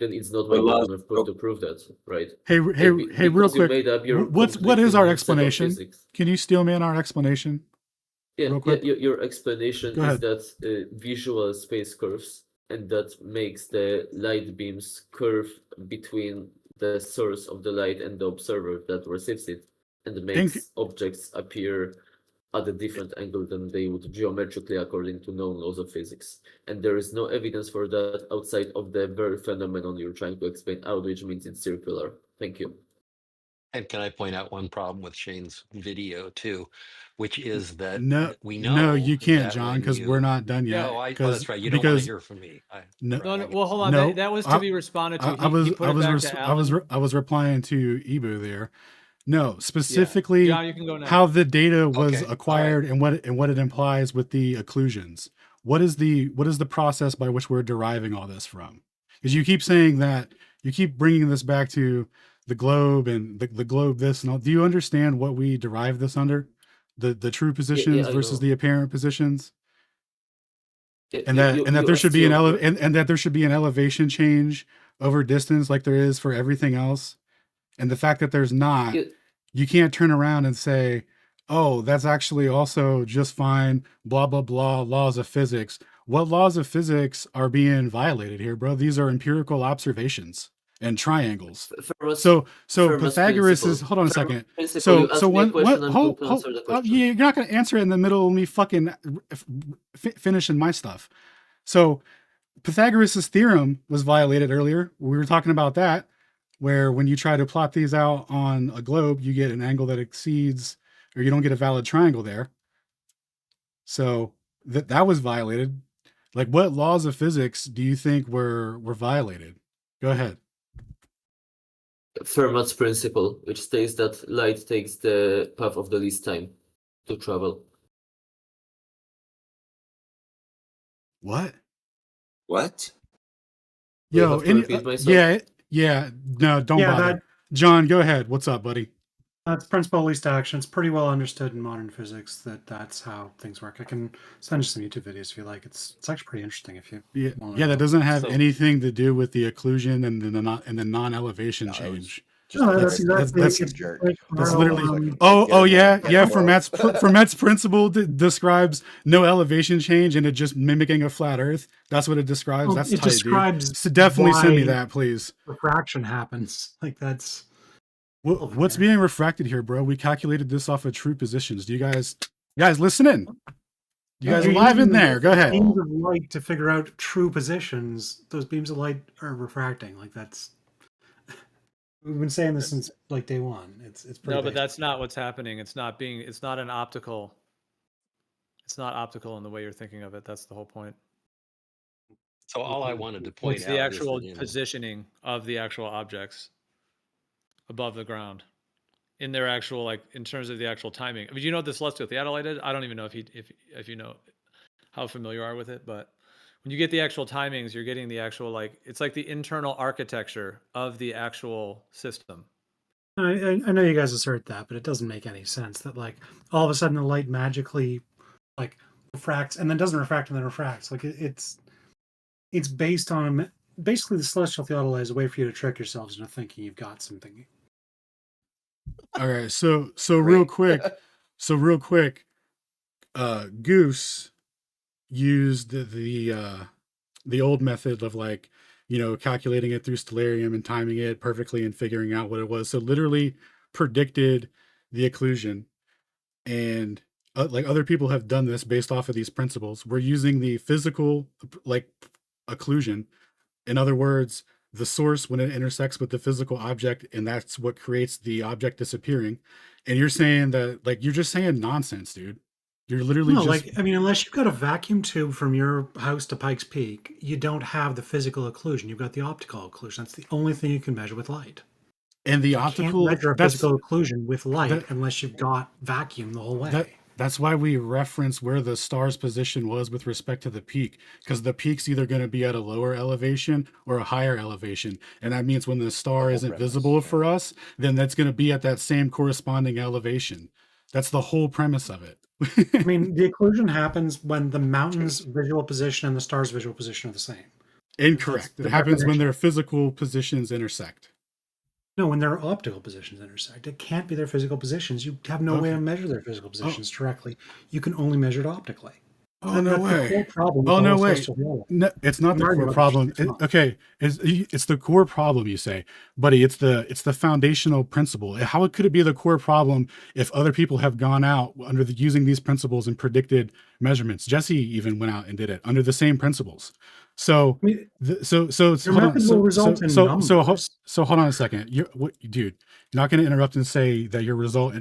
then it's not my burden of proof to prove that, right? Hey, hey, hey! Real Because you quick, made up your what is conflicting our set of explanation? physics. Can you steel man our explanation? Yeah, real quick? your explanation Go is ahead. that visual space curves, and that makes the light beams curve between the source of the light and the observer that receives it, and makes objects appear at a different angle than they would geometrically according to known laws of physics. And there is no evidence for that outside of the very phenomenon you're trying to explain out, which means it's circular. Thank you. And can I point out one problem with Shane's video too, which is that No, we know no, you can't, that John, when because you- we're not done yet. No, well, 'cause- that's right. You don't want to because- hear from me. No, Well, hold on. No, that was to be responded to. I was he put it back to Alan. I was replying to Ibu there. No, specifically John, you can go now. how the data was Okay, all acquired and what it implies with the occlusions. What is the process by which we're deriving all this from? Because you keep saying that you keep bringing this back to the globe and the globe this and all. Do you understand what we derive this under? The true positions I versus know. the apparent positions? Yeah, And that you there should be assume- and that there should be an elevation change over distance like there is for everything else. And the fact that there's not, Yeah. you can't turn around and say, oh, that's actually also just fine, blah, blah, blah, laws of physics. What laws of physics are being violated here, bro? These are empirical observations and triangles. Fermat's- So Fermat's Pythagoras is, principle. hold on a Fermat's second. principle, So you ask me a one, question and hold, to answer the question. yeah, you're not going to answer it in the middle of me fucking finishing my stuff. So Pythagoras' theorem was violated earlier. We were talking about that, where when you try to plot these out on a globe, you get an angle that exceeds, or you don't get a valid triangle there. So that was violated. Like, what laws of physics do you think were violated? Go ahead. Fermat's principle, which states that light takes the path of the least time to travel. What? What? Do I Yo, have to any, repeat myself? yeah, no, don't Yeah, bother. John, go ahead. What's up, buddy? That's principle of least action. It's pretty well understood in modern physics that that's how things work. I can send you some YouTube videos if you like. It's actually pretty interesting if you. Yeah, that doesn't have So- anything to do with the occlusion and the non-elevation No, it was change. Just No, a that's jerk. exactly. that's- it's jerk. like That's Carl, literally. Oh yeah. Fermat's principle describes no elevation change and it just mimicking a flat Earth. That's what it describes. Well, That's it tight, describes dude. So definitely send me why- that, please. refraction happens. Like that's. What's being refracted here, bro? We calculated this off of true positions. Do you guys listen in? You guys You're live in using there. Go ahead. Beams of light to figure out true positions. Those beams of light are refracting. Like that's. We've been saying this since like day one. It's pretty. No, but basic. that's not what's happening. It's not an optical. It's not optical in the way you're thinking of it. That's the whole point. So all I wanted to point It's out the is actual that, positioning of the actual objects above the ground in their actual, like, in terms of the actual timing. I mean, you know what the celestial theodolite is? I don't even know if you know how familiar you are with it, but when you get the actual timings, you're getting the actual, like, it's like the internal architecture of the actual system. I know you guys assert that, but it doesn't make any sense that like all of a sudden the light magically like refracts and then doesn't refract and then refracts. Like it's based on basically the celestial theodolite is a way for you to trick yourselves into thinking you've got something. All right, so real quick, Goose used the old method of, like, you know, calculating it through stellarium and timing it perfectly and figuring out what it was. So literally predicted the occlusion, and like other people have done this based off of these principles. We're using the physical like occlusion. In other words, the source when it intersects with the physical object, and that's what creates the object disappearing. And you're saying that, like, you're just saying nonsense, dude. You're literally No, just like, I mean, unless you've got a vacuum tube from your house to Pikes Peak, you don't have the physical occlusion. You've got the optical occlusion. That's the only thing you can measure with light. and the You can't optical. measure a That's physical occlusion with light that unless you've got vacuum the whole way. that's why we reference where the star's position was with respect to the peak, because the peak's either going to be at a lower elevation or a higher elevation, and that means when the star isn't premise, visible yeah. for us, then that's going to be at that same corresponding elevation. That's the whole premise of it. I mean, the occlusion happens when the mountain's visual position and the star's visual position are the same. Incorrect. the It happens when definition. their physical positions intersect. No, when their optical positions intersect. It can't be their physical positions. You have no way Okay. to measure their physical positions directly. You can only measure it optically. Oh, no That's the way. core problem with Oh, the no whole way. celestial theodolite. No, it's not I'm the arguing core about problem. this. It's not. Okay, it's the core problem, you say, buddy. It's the foundational principle. How could it be the core problem if other people have gone out under using these principles and predicted measurements? Jesse even went out and did it under the same principles. So, I mean, so your hold on. method will result in numbers. So hold on a second. Dude, you're not going to interrupt and say that your result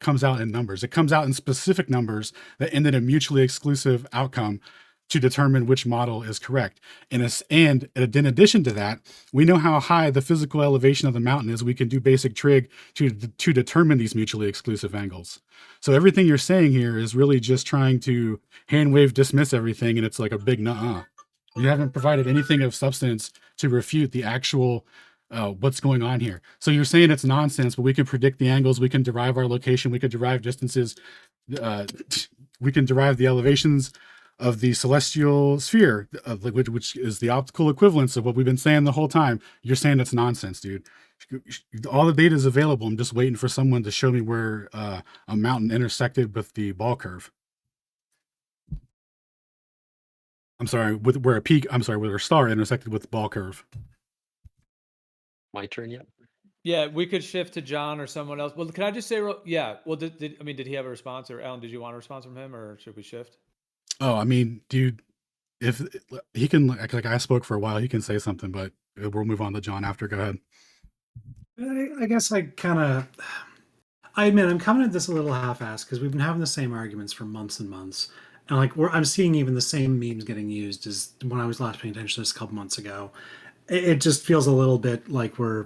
comes out in numbers. It comes out in specific numbers that end in a mutually exclusive outcome to determine which model is correct. And in addition to that, we know how high the physical elevation of the mountain is. We can do basic trig to determine these mutually exclusive angles. So everything you're saying here is really just trying to hand wave dismiss everything, and it's like a big nuh-uh. You haven't provided anything of substance to refute the actual what's going on here. So you're saying it's nonsense, but we can predict the angles, we can derive our location, we can derive distances, we can derive the elevations of the celestial sphere, which is the optical equivalence of what we've been saying the whole time. You're saying it's nonsense, dude. All the data is available. I'm just waiting for someone to show me where a mountain intersected with the ball curve. I'm sorry, where a star intersected with the ball curve. My turn yet? Yeah, we could shift to John or someone else. Well, can I just say, yeah. Well, did he have a response, or Alan? Did you want a response from him, or should we shift? Oh, I mean, dude, if he can, like I spoke for a while, he can say something, but we'll move on to John after. Go ahead. I guess I admit I'm coming at this a little half-assed because we've been having the same arguments for months and months. And like I'm seeing even the same memes getting used as when I was last paying attention to this a couple months ago. It just feels a little bit like we're,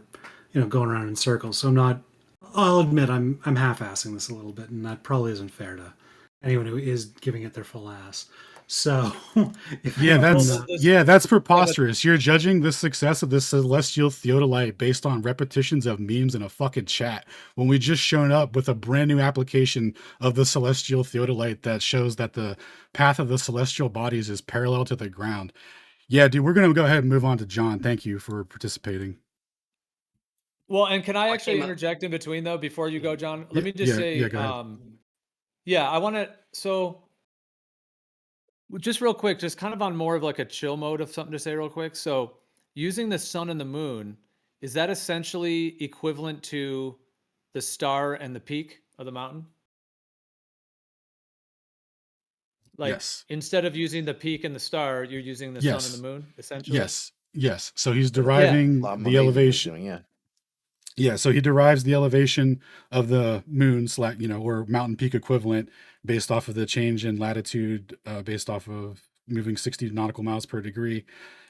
going around in circles. So I'll admit I'm half-assing this a little bit, and that probably isn't fair to anyone who is giving it their full ass. So that's preposterous. You're judging the success of the celestial theodolite based on repetitions of memes in a fucking chat when we just shown up with a brand new application of the celestial theodolite that shows that the path of the celestial bodies is parallel to the ground. Yeah, dude, we're gonna go ahead and move on to John. Thank you for participating. Well, and can I actually interject in between though before you go, John? Let me just say, go ahead. I want to. So, just real quick, just kind of on more of like a chill mode of something to say real quick. So, using the sun and the moon, is that essentially equivalent to the star and the peak of the mountain? Like, yes. Instead of using the peak and the star, you're using the sun and the moon, essentially? Yes. So he's deriving the elevation. Yeah, so he derives the elevation of the moon, or mountain peak equivalent based off of the change in latitude, based off of moving 60 nautical miles per degree,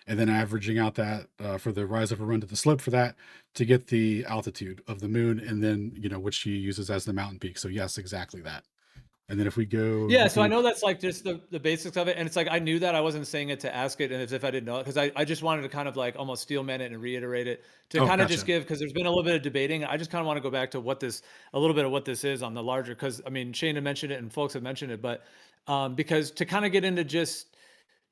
and then averaging out that for the rise of a run to the slip for that to get the altitude of the moon, and then, which he uses as the mountain peak. So yes, exactly that. And then if we go... Yeah, so I know that's like just the basics of it. And it's like, I knew that. I wasn't saying it to ask it and as if I didn't know it, because I just wanted to kind of like almost steelman it and reiterate it to kind of just give, because there's been a little bit of debating. I just kind of want to go back to a little bit of what this is on the larger, because I mean, Shane had mentioned it and folks have mentioned it, but because to kind of get into just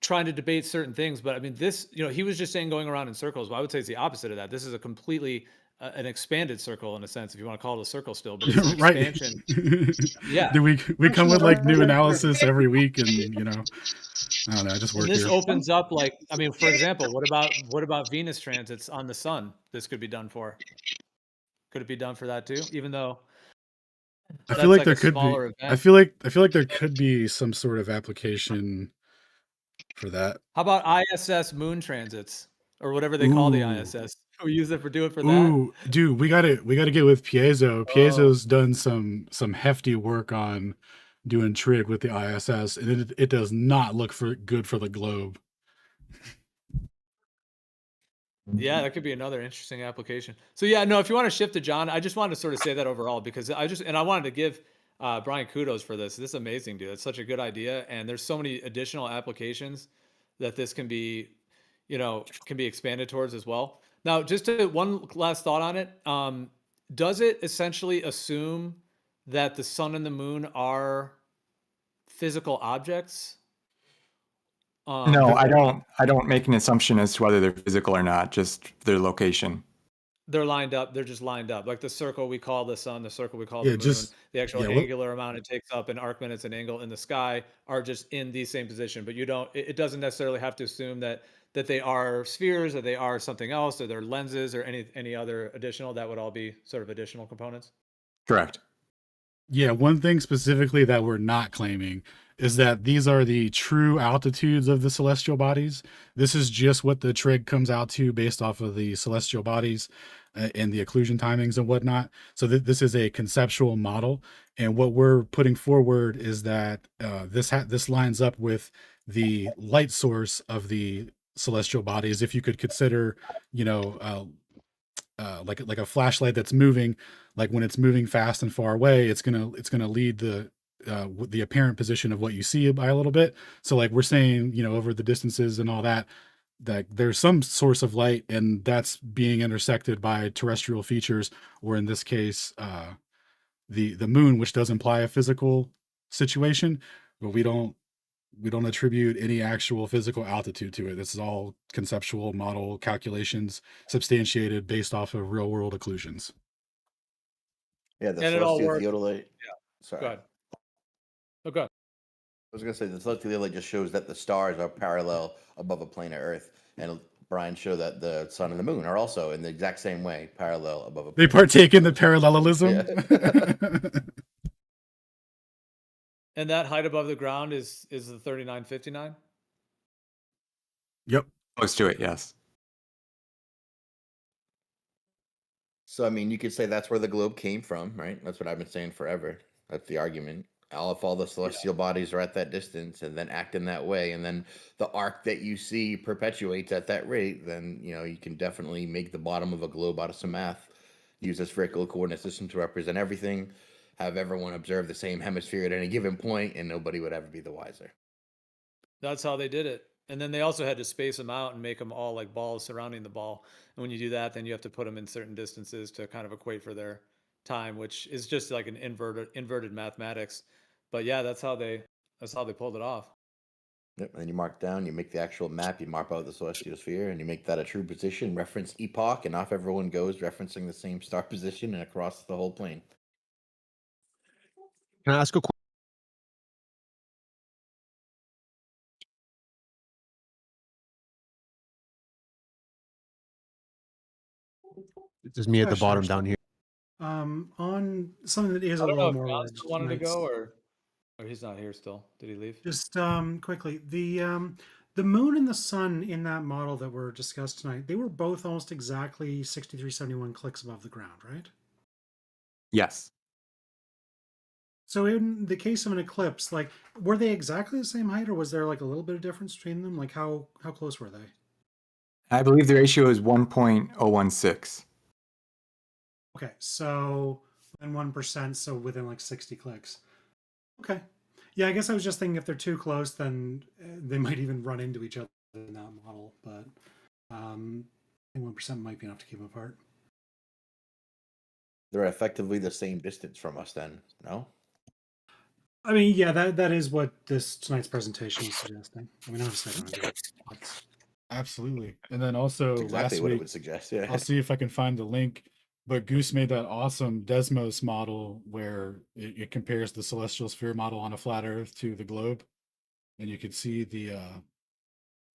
trying to debate certain things, but I mean, this, he was just saying going around in circles. Well, I would say it's the opposite of that. This is a completely an expanded circle in a sense, if you want to call it a circle still, but it's an expansion. Yeah. Do we come with like new analysis every week, and I don't know, I just work and this here. opens up, like, I mean, for example, what about Venus transits on the sun? This could be done for. Could it be done for that too? Even though I That's feel like like there a could be. smaller I event. feel like there could be some sort of application for that. How about ISS moon transits or whatever they call the Ooh, ISS? We use it for that. ooh, dude, we gotta get with Piezo. Oh, Piezo's done some hefty work on doing trig with the ISS, and it does not look good for the globe. yeah, that could be another interesting application. So yeah, no, if you want to shift to John, I just wanted to sort of say that overall because I wanted to give Brian kudos for this. This is amazing, dude. It's such a good idea, and there's so many additional applications that this can be, can be expanded towards as well. Now, one last thought on it. Does it essentially assume that the sun and the moon are physical objects? No, I don't make an assumption as to whether they're physical or not, just their location. They're lined up. They're just lined up. Like the circle we call the sun, the circle we call Yeah, the moon, just the actual yeah. angular amount it takes up in arc minutes and angle in the sky are just in the same position. But it doesn't necessarily have to assume that they are spheres, or they are something else, or they're lenses, or any other additional. That would all be sort of additional components. Correct. Yeah, one thing specifically that we're not claiming is that these are the true altitudes of the celestial bodies. This is just what the trig comes out to based off of the celestial bodies and the occlusion timings and whatnot. So this is a conceptual model, and what we're putting forward is that this lines up with the light source of the celestial bodies. If you could consider, like a flashlight that's moving, like when it's moving fast and far away, it's gonna lead the apparent position of what you see by a little bit. So like we're saying, over the distances and all that there's some source of light, and that's being intersected by terrestrial features, or in this case, the moon, which does imply a physical situation, but we don't attribute any actual physical altitude to it. This is all conceptual model calculations substantiated based off of real world occlusions. Yeah, the And it all celestial works. theodolite. Yeah. Sorry. Go ahead. Oh, go ahead. I was gonna say the celestial theodolite just shows that the stars are parallel above a plane of Earth, and Brian showed that the sun and the moon are also in the exact same way parallel above a They plane. partake in the parallelism. Yeah. And that height above the ground is the 3959. Yep. Close to it, yes. So I mean, you could say that's where the globe came from, right? That's what I've been saying forever. That's the argument. If all the celestial bodies are at that distance and then act in that way, and then the arc that you see perpetuates at that rate, then you can definitely make the bottom of a globe out of some math. Use a spherical coordinate system to represent everything. Have everyone observe the same hemisphere at any given point, and nobody would ever be the wiser. That's how they did it. And then they also had to space them out and make them all like balls surrounding the ball. And when you do that, then you have to put them in certain distances to kind of equate for their time, which is just like an inverted mathematics. But yeah, that's how they pulled it off. Yep. And then you mark down, you make the actual map, you mark out the celestial sphere, and you make that a true position, reference epoch, and off everyone goes, referencing the same star position and across the whole plane. Can I ask a question? Just me at the Sure, bottom sure. down here. On something that is a I don't know little if more John still wanted to tonight's- go or he's not here still. Did he leave? Just quickly, the moon and the sun in that model that were discussed tonight, they were both almost exactly 6371 clicks above the ground, right? Yes. So in the case of an eclipse, like, were they exactly the same height, or was there like a little bit of difference between them? Like how close were they? I believe the ratio is 1.016. Okay, so within 1%, so within like 60 clicks. Okay. Yeah, I guess I was just thinking if they're too close, then they might even run into each other in that model. But I think 1% might be enough to keep them apart. They're effectively the same distance from us then, no? I mean, yeah, that is what tonight's presentation was suggesting. I mean, obviously, I don't agree. Absolutely. And then also That's exactly last what it week, would suggest. Yeah. I'll see if I can find the link, but Goose made that awesome Desmos model where it compares the celestial sphere model on a flat Earth to the globe, and you can see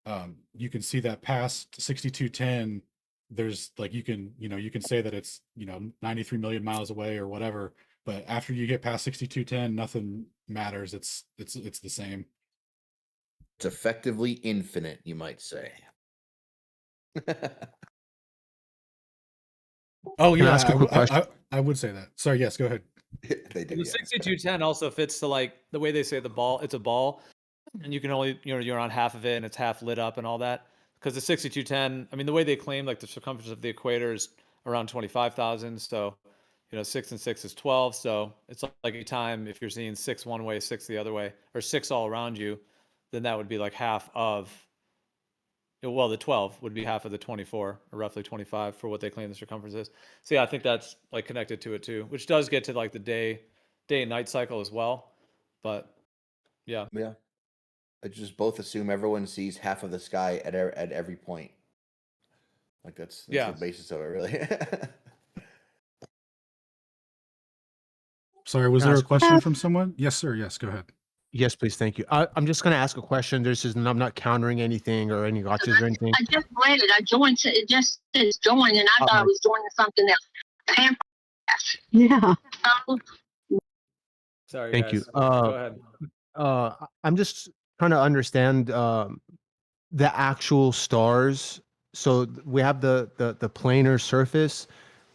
that past 6210. There's like you can say that it's 93 million miles away or whatever, But after you get past 6210, nothing matters. It's the same. It's effectively infinite, you might say. Oh Can I yeah, ask a quick question? I would say that. Sorry, yes, go ahead. They do. The Yeah. 6210 also fits to like the way they say the ball. It's a ball, and you can only you're on half of it, and it's half lit up and all that. Because the 6210, I mean, the way they claim like the circumference of the equator is around 25,000. So, 6 and 6 is 12. So it's like a time if you're seeing 6 one way, 6 the other way, or 6 all around you, then that would be like half of. Well, the 12 would be half of the 24, or roughly 25 for what they claim the circumference is. So yeah, I think that's like connected to it too, which does get to like the day and night cycle as well. But yeah. Yeah. I just both assume everyone sees half of the sky at every point. Like that's Yeah. the basis of it, really. Sorry, was Can I there a ask a question from someone? Yes, sir. Yes, go ahead. Yes, please. Thank you. I'm just going to ask a question. I'm not countering anything or any gotchas or anything. I just read it. I joined. It just says join, and I thought I was joining something else. Yeah. Sorry, Thank guys. you. Go ahead. I'm just trying to understand the actual stars. So we have the planar surface,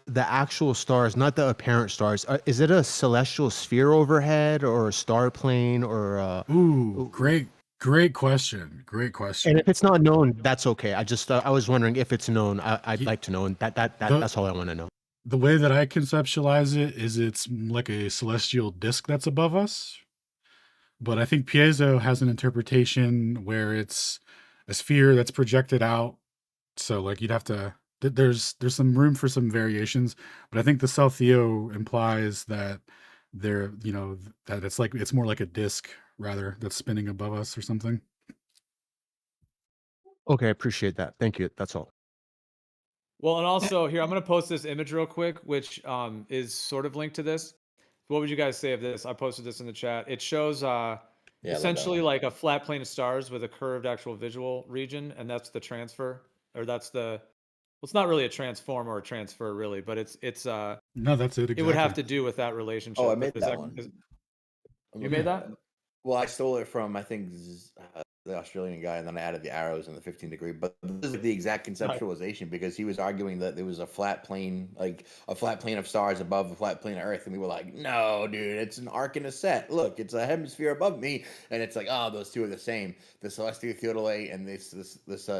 the actual stars, not the apparent stars. Is it a celestial sphere overhead or a star plane or? Ooh, great question. Great question. And if it's not known, that's okay. I was wondering if it's known. I'd like to know, and that's all I want to know. The way that I conceptualize it is it's like a celestial disk that's above us. But I think piezo has an interpretation where it's a sphere that's projected out. So like you'd have to there's some room for some variations, but I think the South Theo implies that that it's more like a disk rather that's spinning above us or something. Okay, I appreciate that. Thank you. That's all. Well, and also here, I'm going to post this image real quick, which is sort of linked to this. What would you guys say of this? I posted this in the chat. It shows essentially like a flat plane of stars with a curved actual visual region, and that's the transfer, or that's the. Well, it's not really a transform or a transfer, really, but it's no, that's it. Exactly. It would have to do with that relationship. Oh, I made that one. You made that? Well, I stole it from I think the Australian guy, and then I added the arrows and the 15 degree. But this is the exact conceptualization because he was arguing that there was a flat plane, like a flat plane of stars above a flat plane of Earth, and we were like, no, dude, it's an arc and a set. Look, it's a hemisphere above me, and it's like, oh, those two are the same. The celestial theodolite and this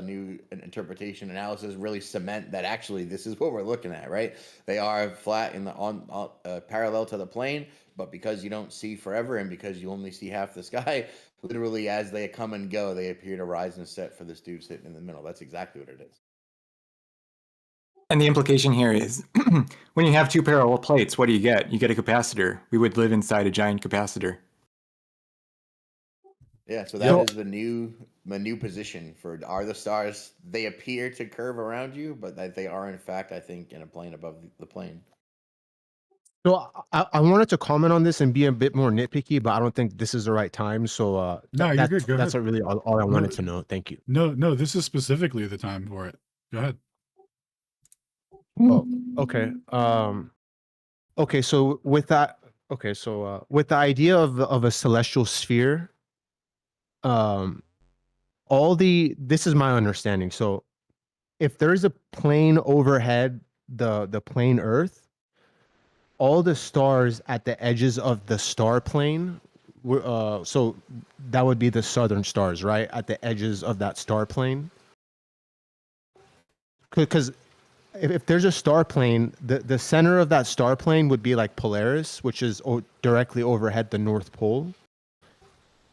new interpretation analysis really cement that actually this is what we're looking at, right? They are flat in the parallel to the plane. But because you don't see forever and because you only see half the sky, literally as they come and go, they appear to rise and set for this dude sitting in the middle. That's exactly what it is. And the implication here is when you have two parallel plates, what do you get? You get a capacitor. We would live inside a giant capacitor. Yeah, so that is the new position for are the stars. They appear to curve around you, but that they are in fact, I think, in a plane above the plane. So I wanted to comment on this and be a bit more nitpicky, but I don't think this is the right time. So no, you're good. Go that's ahead. really all I wanted to know. Thank you. No, this is specifically the time for it. Go ahead. Oh, okay. Okay. So with that, with the idea of a celestial sphere, this is my understanding. So if there is a plane overhead, the plane Earth, all the stars at the edges of the star plane, so that would be the southern stars, right? At the edges of that star plane. Because if there's a star plane, the center of that star plane would be like Polaris, which is directly overhead the North Pole.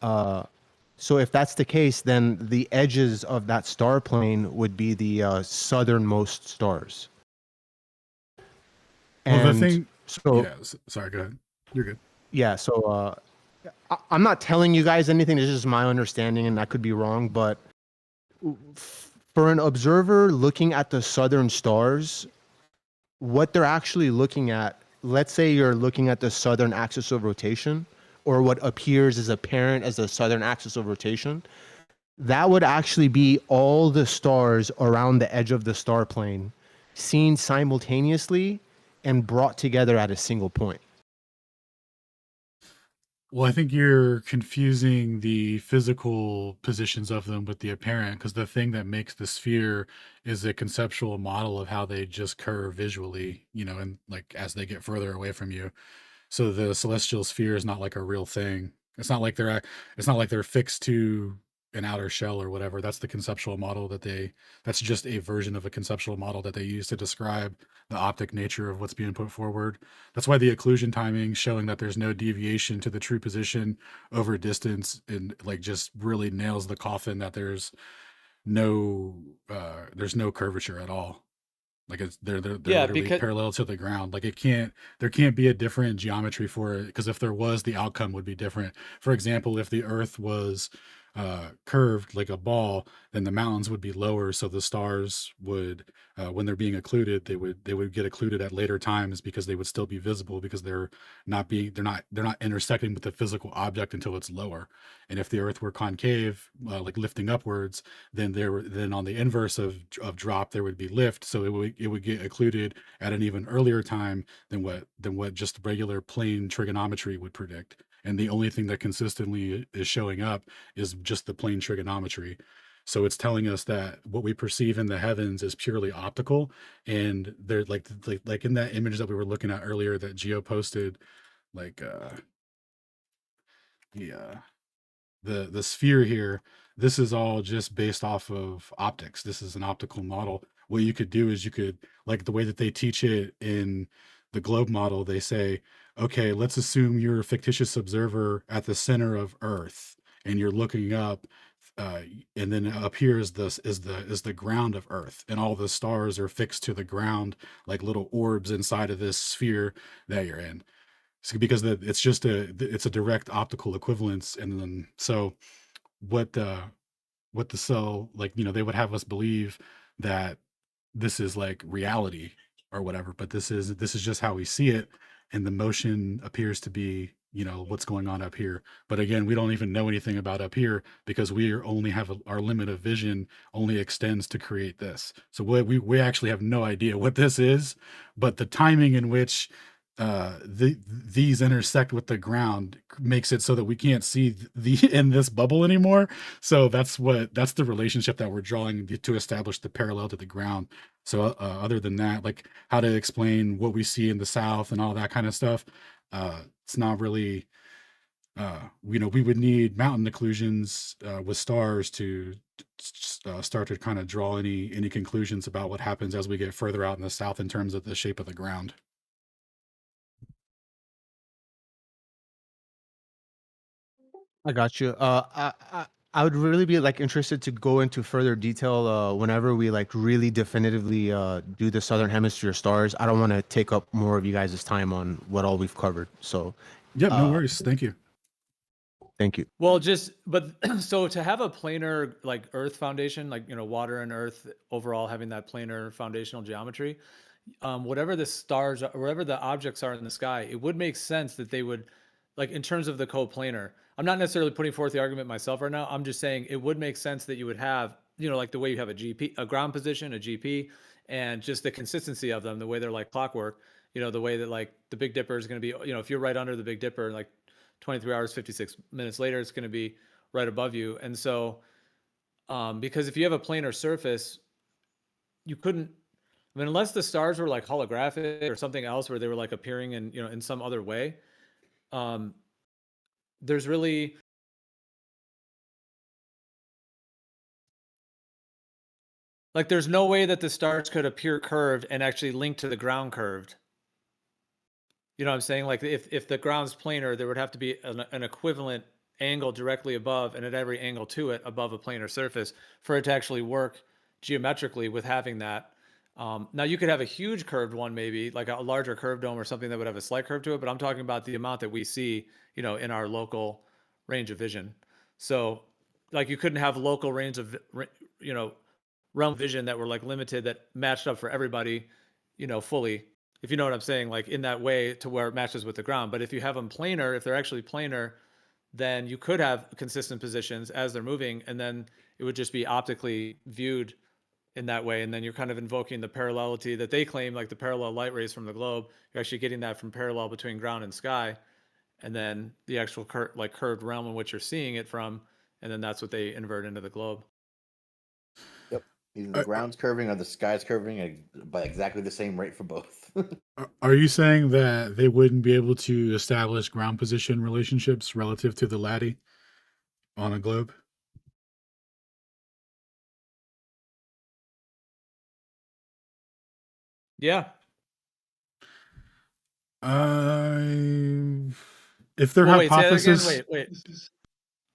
So if that's the case, then the edges of that star plane would be the southernmost stars. Well, And the thing. so, yeah, sorry, go ahead. You're good. yeah, so I'm not telling you guys anything. This is just my understanding, and I could be wrong. But for an observer looking at the southern stars, what they're actually looking at, let's say you're looking at the southern axis of rotation, or what appears as apparent as the southern axis of rotation, that would actually be all the stars around the edge of the star plane seen simultaneously and brought together at a single point. Well, I think you're confusing the physical positions of them with the apparent, because the thing that makes the sphere is a conceptual model of how they just curve visually, and like as they get further away from you. So the celestial sphere is not like a real thing. It's not like they're fixed to an outer shell or whatever. That's the conceptual model that's just a version of a conceptual model that they use to describe the optic nature of what's being put forward. That's why the occlusion timing showing that there's no deviation to the true position over distance and like just really nails the coffin that there's no curvature at all. Like they're Yeah, literally because parallel to the ground. Like there can't be a different geometry for it, because if there was, the outcome would be different. For example, if the Earth was curved like a ball, then the mountains would be lower, so the stars would, when they're being occluded, they would get occluded at later times because they would still be visible because they're not intersecting with the physical object until it's lower. And if the Earth were concave, like lifting upwards, then on the inverse of drop there would be lift, so it would get occluded at an even earlier time than what just regular plane trigonometry would predict. And the only thing that consistently is showing up is just the plane trigonometry. So it's telling us that what we perceive in the heavens is purely optical. And they're like in that image that we were looking at earlier that Geo posted, like the uh the sphere here, this is all just based off of optics. This is an optical model. What you could do is you could, like the way that they teach it in the globe model, they say, okay, let's assume you're a fictitious observer at the center of Earth and you're looking up, uh, and then up here is the ground of Earth, and all the stars are fixed to the ground like little orbs inside of this sphere that you're in. So because it's a direct optical equivalence. And then so what the cell, like, they would have us believe that this is like reality or whatever, but this is just how we see it, and the motion appears to be, what's going on up here. But again, we don't even know anything about up here because our limit of vision only extends to create this. So we actually have no idea what this is, but the timing in which these intersect with the ground makes it so that we can't see the in this bubble anymore. So that's the relationship that we're drawing to establish the parallel to the ground. So other than that, like how to explain what we see in the south and all that kind of stuff, it's not really, we would need mountain occlusions with stars to start to kind of draw any conclusions about what happens as we get further out in the south in terms of the shape of the ground. I got you. I would really be like interested to go into further detail whenever we like really definitively do the Southern Hemisphere stars. I don't want to take up more of you guys' time on what all we've covered. So, Yep, no worries. Thank you. thank you. well, but so to have a planar like Earth foundation, like water and Earth overall having that planar foundational geometry, whatever the stars are, wherever the objects are in the sky, it would make sense that they would, like in terms of the coplanar. I'm not necessarily putting forth the argument myself right now. I'm just saying it would make sense that you would have, like the way you have a GP, a ground position, a GP, and just the consistency of them, the way they're like clockwork. The way that like the Big Dipper is going to be, if you're right under the Big Dipper, like 23 hours, 56 minutes later, it's going to be right above you. And so, because if you have a planar surface, you couldn't, I mean, unless the stars were like holographic or something else where they were like appearing in, in some other way, there's really, like, there's no way that the stars could appear curved and actually link to the ground curved. You know what I'm saying? Like if the ground's planar, there would have to be an equivalent angle directly above and at every angle to it above a planar surface for it to actually work geometrically with having that. Now you could have a huge curved one, maybe like a larger curved dome or something that would have a slight curve to it, but I'm talking about the amount that we see, in our local range of vision. So like you couldn't have local range of, realm vision that were like limited that matched up for everybody, fully, if you know what I'm saying, like in that way to where it matches with the ground. But if you have them planar, if they're actually planar, then you could have consistent positions as they're moving, and then it would just be optically viewed in that way. And then you're kind of invoking the parallelity that they claim, like the parallel light rays from the globe. You're actually getting that from parallel between ground and sky. and then the actual curved realm in which you're seeing it from, and then that's what they invert into the globe. Yep. Either the ground's curving or the sky's curving by exactly the same rate for both. Are you saying that they wouldn't be able to establish ground position relationships relative to the lattice on a globe? Yeah. If their Well, wait, say that again. hypothesis,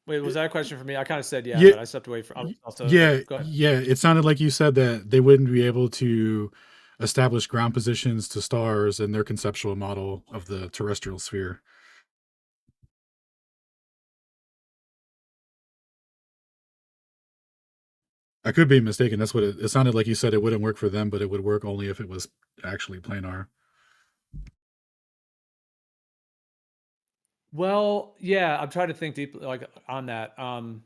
Wait, was that a question for me? I kind of said yeah, yeah, but I stepped away from. I was also, yeah, go ahead. yeah. It sounded like you said that they wouldn't be able to establish ground positions to stars in their conceptual model of the terrestrial sphere. I could be mistaken. That's what it sounded like. You said it wouldn't work for them, but it would work only if it was actually planar. Well, yeah, I'm trying to think deeply on that. I'm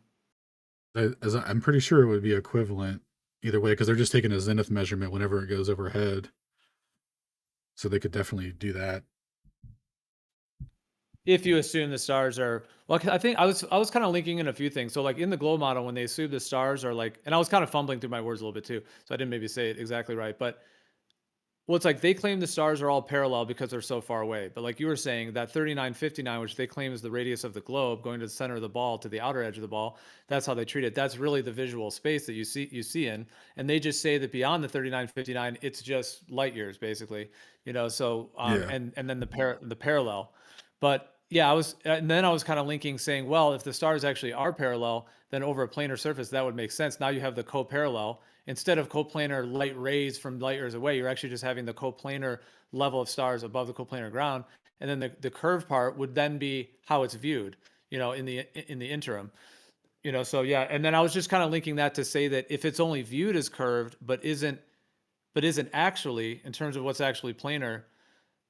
pretty sure it would be equivalent either way because they're just taking a zenith measurement whenever it goes overhead. So they could definitely do that. If you assume the stars are, well, I think I was kind of linking in a few things. So like in the globe model, when they assume the stars are like, and I was kind of fumbling through my words a little bit too, so I didn't maybe say it exactly right, but well, it's like they claim the stars are all parallel because they're so far away. But like you were saying, that 3959, which they claim is the radius of the globe going to the center of the ball to the outer edge of the ball, that's how they treat it. That's really the visual space that you see in. And they just say that beyond the 3959, it's just light years, basically. So Yeah. and then the parallel. But yeah, and then I was kind of linking saying, well, if the stars actually are parallel, then over a planar surface, that would make sense. Now you have the coparallel. Instead of coplanar light rays from light years away, you're actually just having the coplanar level of stars above the coplanar ground. And then the curved part would then be how it's viewed, in the interim. So yeah. And then I was just kind of linking that to say that if it's only viewed as curved, but isn't actually, in terms of what's actually planar,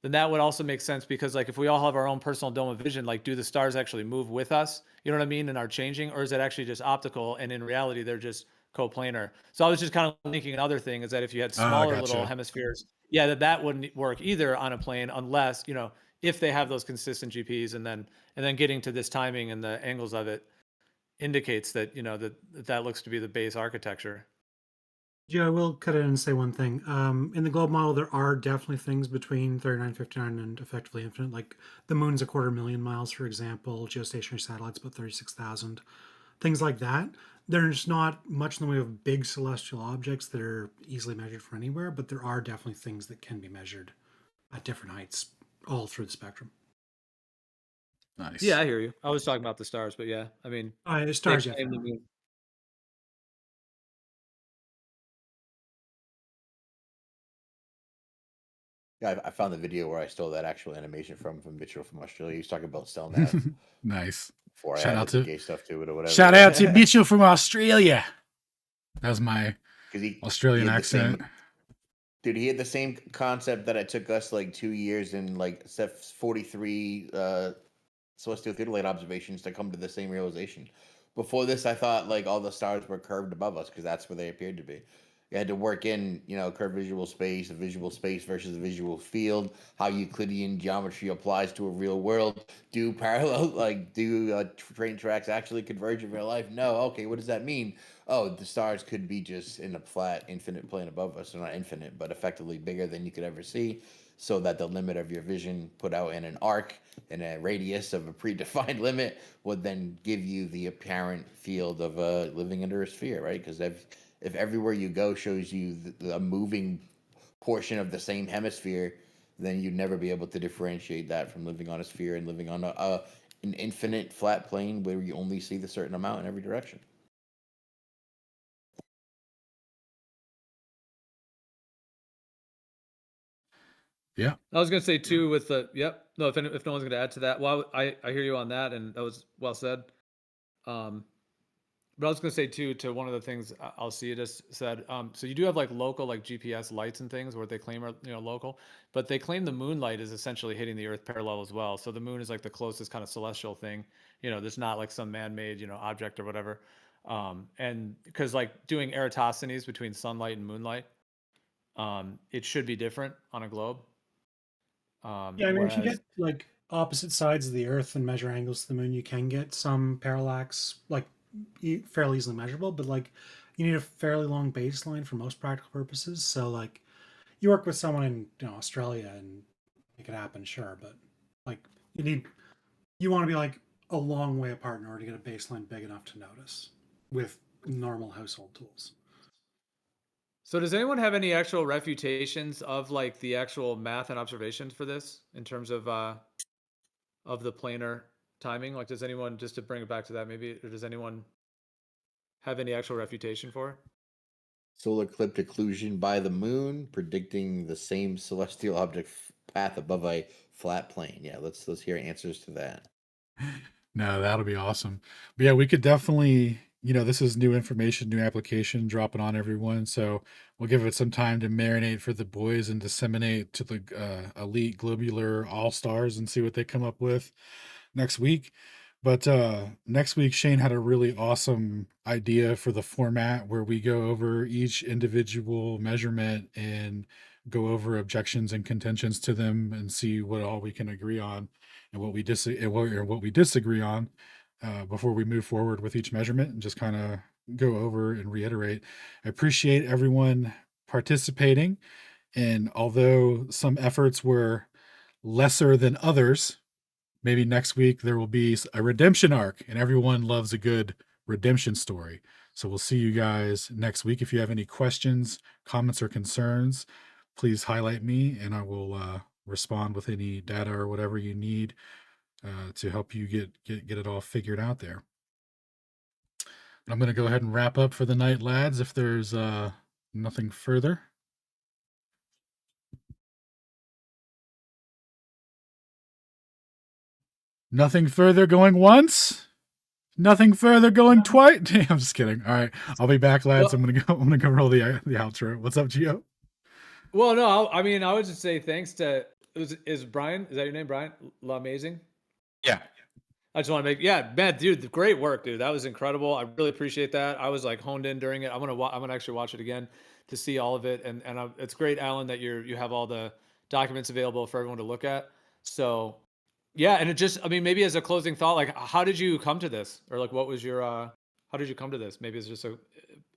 then that would also make sense because like if we all have our own personal dome of vision, like do the stars actually move with us? You know what I mean? And are changing, or is it actually just optical? And in reality, they're just coplanar. So I was just kind of thinking another thing is that if you had smaller little hemispheres, yeah, that wouldn't work either on a plane unless, if they have those consistent GPs and then getting to this timing and the angles of it indicates that, that looks to be the base architecture. Yeah, I will cut in and say one thing. In the globe model, there are definitely things between 3959 and effectively infinite. Like the moon's 250,000 miles, for example. Geostationary satellites about 36,000. Things like that. There's not much in the way of big celestial objects that are easily measured from anywhere, but there are definitely things that can be measured at different heights all through the spectrum. Nice. Yeah, I hear you. I was talking about the stars, but yeah, I mean, stars. Yeah. Yeah, I found the video where I stole that actual animation from Mitchell from Australia. He was talking about cell nav. Nice. Before Shout I out added to gay stuff to it or whatever. Shout out to Mitchell from Australia. That was my Australian accent. Dude, he had the same concept that it took us like 2 years and like 43 celestial theodolite observations to come to the same realization. Before this, I thought like all the stars were curved above us because that's where they appeared to be. You had to work in, curved visual space, a visual space versus a visual field, how Euclidean geometry applies to a real world. Do parallel, train tracks actually converge in real life? No. Okay, what does that mean? Oh, the stars could be just in a flat, infinite plane above us. They're not infinite, but effectively bigger than you could ever see, so that the limit of your vision put out in an arc in a radius of a predefined limit would then give you the apparent field of living under a sphere, right? Because if everywhere you go shows you the moving portion of the same hemisphere, then you'd never be able to differentiate that from living on a sphere and living on an infinite flat plane where you only see the certain amount in every direction. Yeah. I was going to say too with the, yep. No, if no one's going to add to that, well, I hear you on that, and that was well said. But I was going to say too, to one of the things Alcides said, so you do have like local, like GPS lights and things where they claim are, local, but they claim the moonlight is essentially hitting the Earth parallel as well. So the moon is like the closest kind of celestial thing, there's not like some man-made, object or whatever. And because like doing Eratosthenes between sunlight and moonlight, it should be different on a globe. Yeah, I mean, if you get like opposite sides of the Earth and measure angles to the moon, you can get some parallax, like fairly easily measurable, but like you need a fairly long baseline for most practical purposes. So like you work with someone in Australia and make it happen, sure, but like you want to be like a long way apart in order to get a baseline big enough to notice with normal household tools. So does anyone have any actual refutations of like the actual math and observations for this in terms of the planar timing? Like, does anyone, just to bring it back to that, maybe, or does anyone have any actual refutation for it? Solar eclipse occlusion by the moon, predicting the same celestial object path above a flat plane. Yeah, let's hear answers to that. No, that'll be awesome. But yeah, we could definitely, this is new information, new application dropping on everyone. So we'll give it some time to marinate for the boys and disseminate to the elite globular all stars and see what they come up with next week. But next week, Shane had a really awesome idea for the format where we go over each individual measurement and go over objections and contentions to them and see what all we can agree on and what we disagree on before we move forward with each measurement, and just kind of go over and reiterate. I appreciate everyone participating, and although some efforts were lesser than others, maybe next week there will be a redemption arc, and everyone loves a good redemption story. So we'll see you guys next week. If you have any questions, comments, or concerns, please highlight me and I will respond with any data or whatever you need to help you get it all figured out there. I'm going to go ahead and wrap up for the night, lads, if there's nothing further. Nothing further going once. Nothing further going twice. I'm just kidding. All right, I'll be back, lads. Well, I'm gonna go roll the outro. What's up, Gio? well, no, I mean, I would just say thanks to, is Brian, is that your name, Brian? Amazing. Yeah. I just want to man, dude, great work, dude. That was incredible. I really appreciate that. I was like honed in during it. I'm gonna actually watch it again to see all of it, and it's great, Alan, that you have all the documents available for everyone to look at. So, yeah, and it just, I mean, maybe as a closing thought, like, how did you come to this, or like, what was your, how did you come to this? Maybe it's just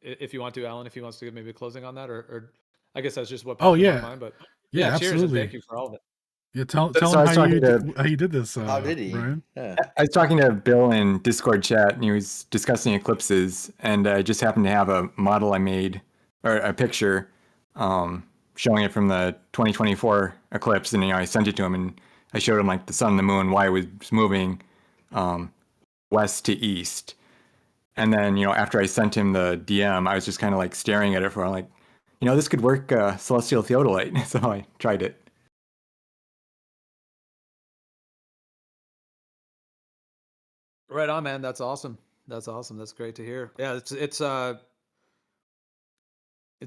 if you want to, Alan, if he wants to give maybe a closing on that, or I guess that's just what popped in my mind. But yeah, cheers and absolutely. thank you for all of it. Yeah, tell So him I was how talking you did this. How did he? Brian? Yeah. I was talking to Bill in Discord chat, and he was discussing eclipses, and I just happened to have a model I made, or a picture, showing it from the 2024 eclipse, and I sent it to him, and I showed him like the sun and the moon, why it was moving west to east, and then after I sent him the DM, I was just kind of like staring at it for like, this could work celestial theodolite, so I tried it. Right on, man. That's awesome. That's awesome. That's great to hear. Yeah, it's a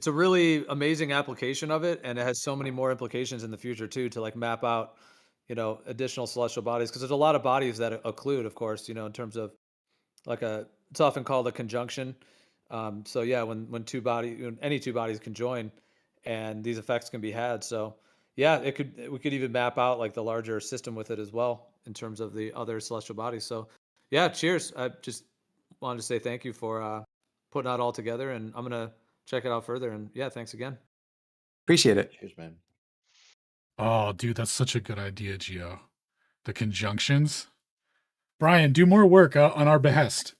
really amazing application of it, and it has so many more implications in the future too, to like map out, additional celestial bodies, because there's a lot of bodies that occlude, of course, in terms of like it's often called a conjunction. So yeah, when any two bodies can join, and these effects can be had. So yeah, we could even map out like the larger system with it as well in terms of the other celestial bodies. So yeah, cheers. I just wanted to say thank you for putting that all together, and I'm gonna check it out further. And yeah, thanks again. Appreciate it. Cheers, man. Oh, dude, that's such a good idea, Gio. The conjunctions. Brian, do more work on our behest.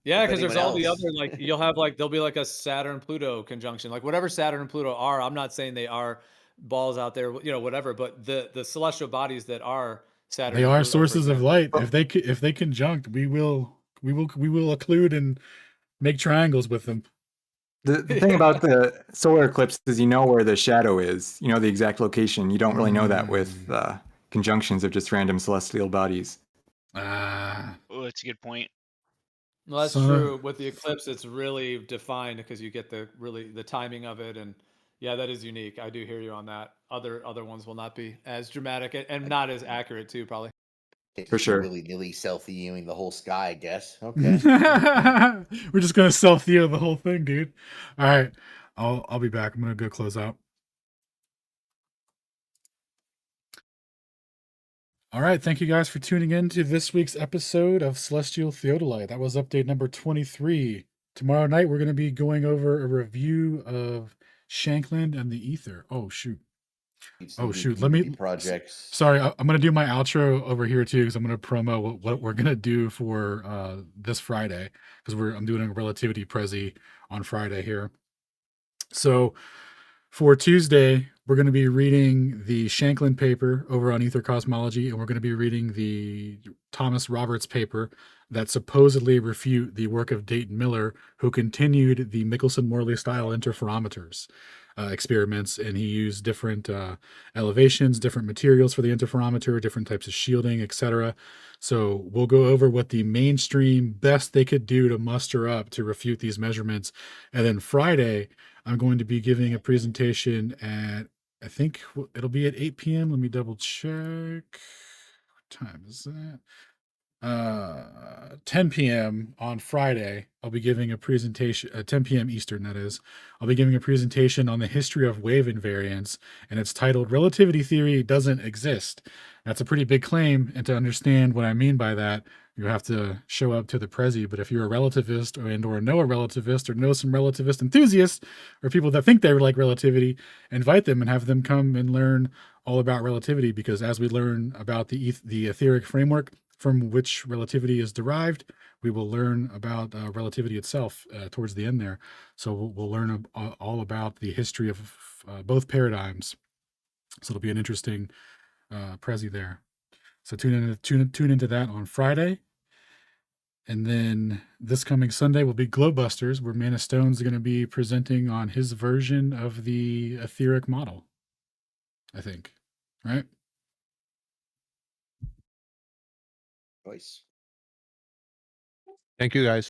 Yeah, because there's anyone all the else- other, like, you'll have like, there'll be like a Saturn Pluto conjunction, like whatever Saturn and Pluto are. I'm not saying they are balls out there, whatever, but the celestial bodies that are Saturn, They and are Pluto, for sources of example. light. If they conjunct, we will occlude and make triangles with them. The thing about the solar eclipse is where the shadow is, the exact location. You don't really know that with conjunctions of just random celestial bodies. Ah, Oh, that's a good point. Well, that's So- true. With the eclipse, it's really defined because you get the timing of it, and yeah, that is unique. I do hear you on that. Other ones will not be as dramatic and not as accurate too, probably. For sure. Willy-nilly selfie-ing the whole sky, I guess. Okay. We're just gonna self-theo the whole thing, dude. All right. I'll be back. I'm gonna go close out. All right, thank you guys for tuning in to this week's episode of Celestial Theodolite. That was update number 23. Tomorrow night we're going to be going over a review of Shankland and the Ether. Oh shoot. Oh shoot. Let me projects. Sorry, I'm going to do my outro over here too because I'm going to promo what we're going to do for this Friday because I'm doing a relativity prezi on Friday here. So for Tuesday, we're going to be reading the Shankland paper over on Ether Cosmology, and we're going to be reading the Thomas Roberts paper that supposedly refute the work of Dayton Miller, who continued the Michelson-Morley style interferometers experiments, and he used different elevations, different materials for the interferometer, different types of shielding, etc. So we'll go over what the mainstream best they could do to muster up to refute these measurements, and then Friday, I'm going to be giving a presentation at, I think it'll be at 8 p.m. Let me double check. What time is that? 10 p.m. on Friday. I'll be giving a presentation at 10 p.m. Eastern, that is. I'll be giving a presentation on the history of wave invariance, and it's titled Relativity Theory Doesn't Exist. That's a pretty big claim, and to understand what I mean by that, you have to show up to the Prezi. But if you're a relativist or know a relativist or know some relativist enthusiasts or people that think they like relativity, invite them and have them come and learn all about relativity, because as we learn about the etheric framework from which relativity is derived, we will learn about relativity itself towards the end there. So we'll learn all about the history of both paradigms. So it'll be an interesting Prezi there. So tune into that on Friday. And then this coming Sunday will be Globebusters, where Mana Stone's going to be presenting on his version of the etheric model, I think. Right? Nice. Thank you guys.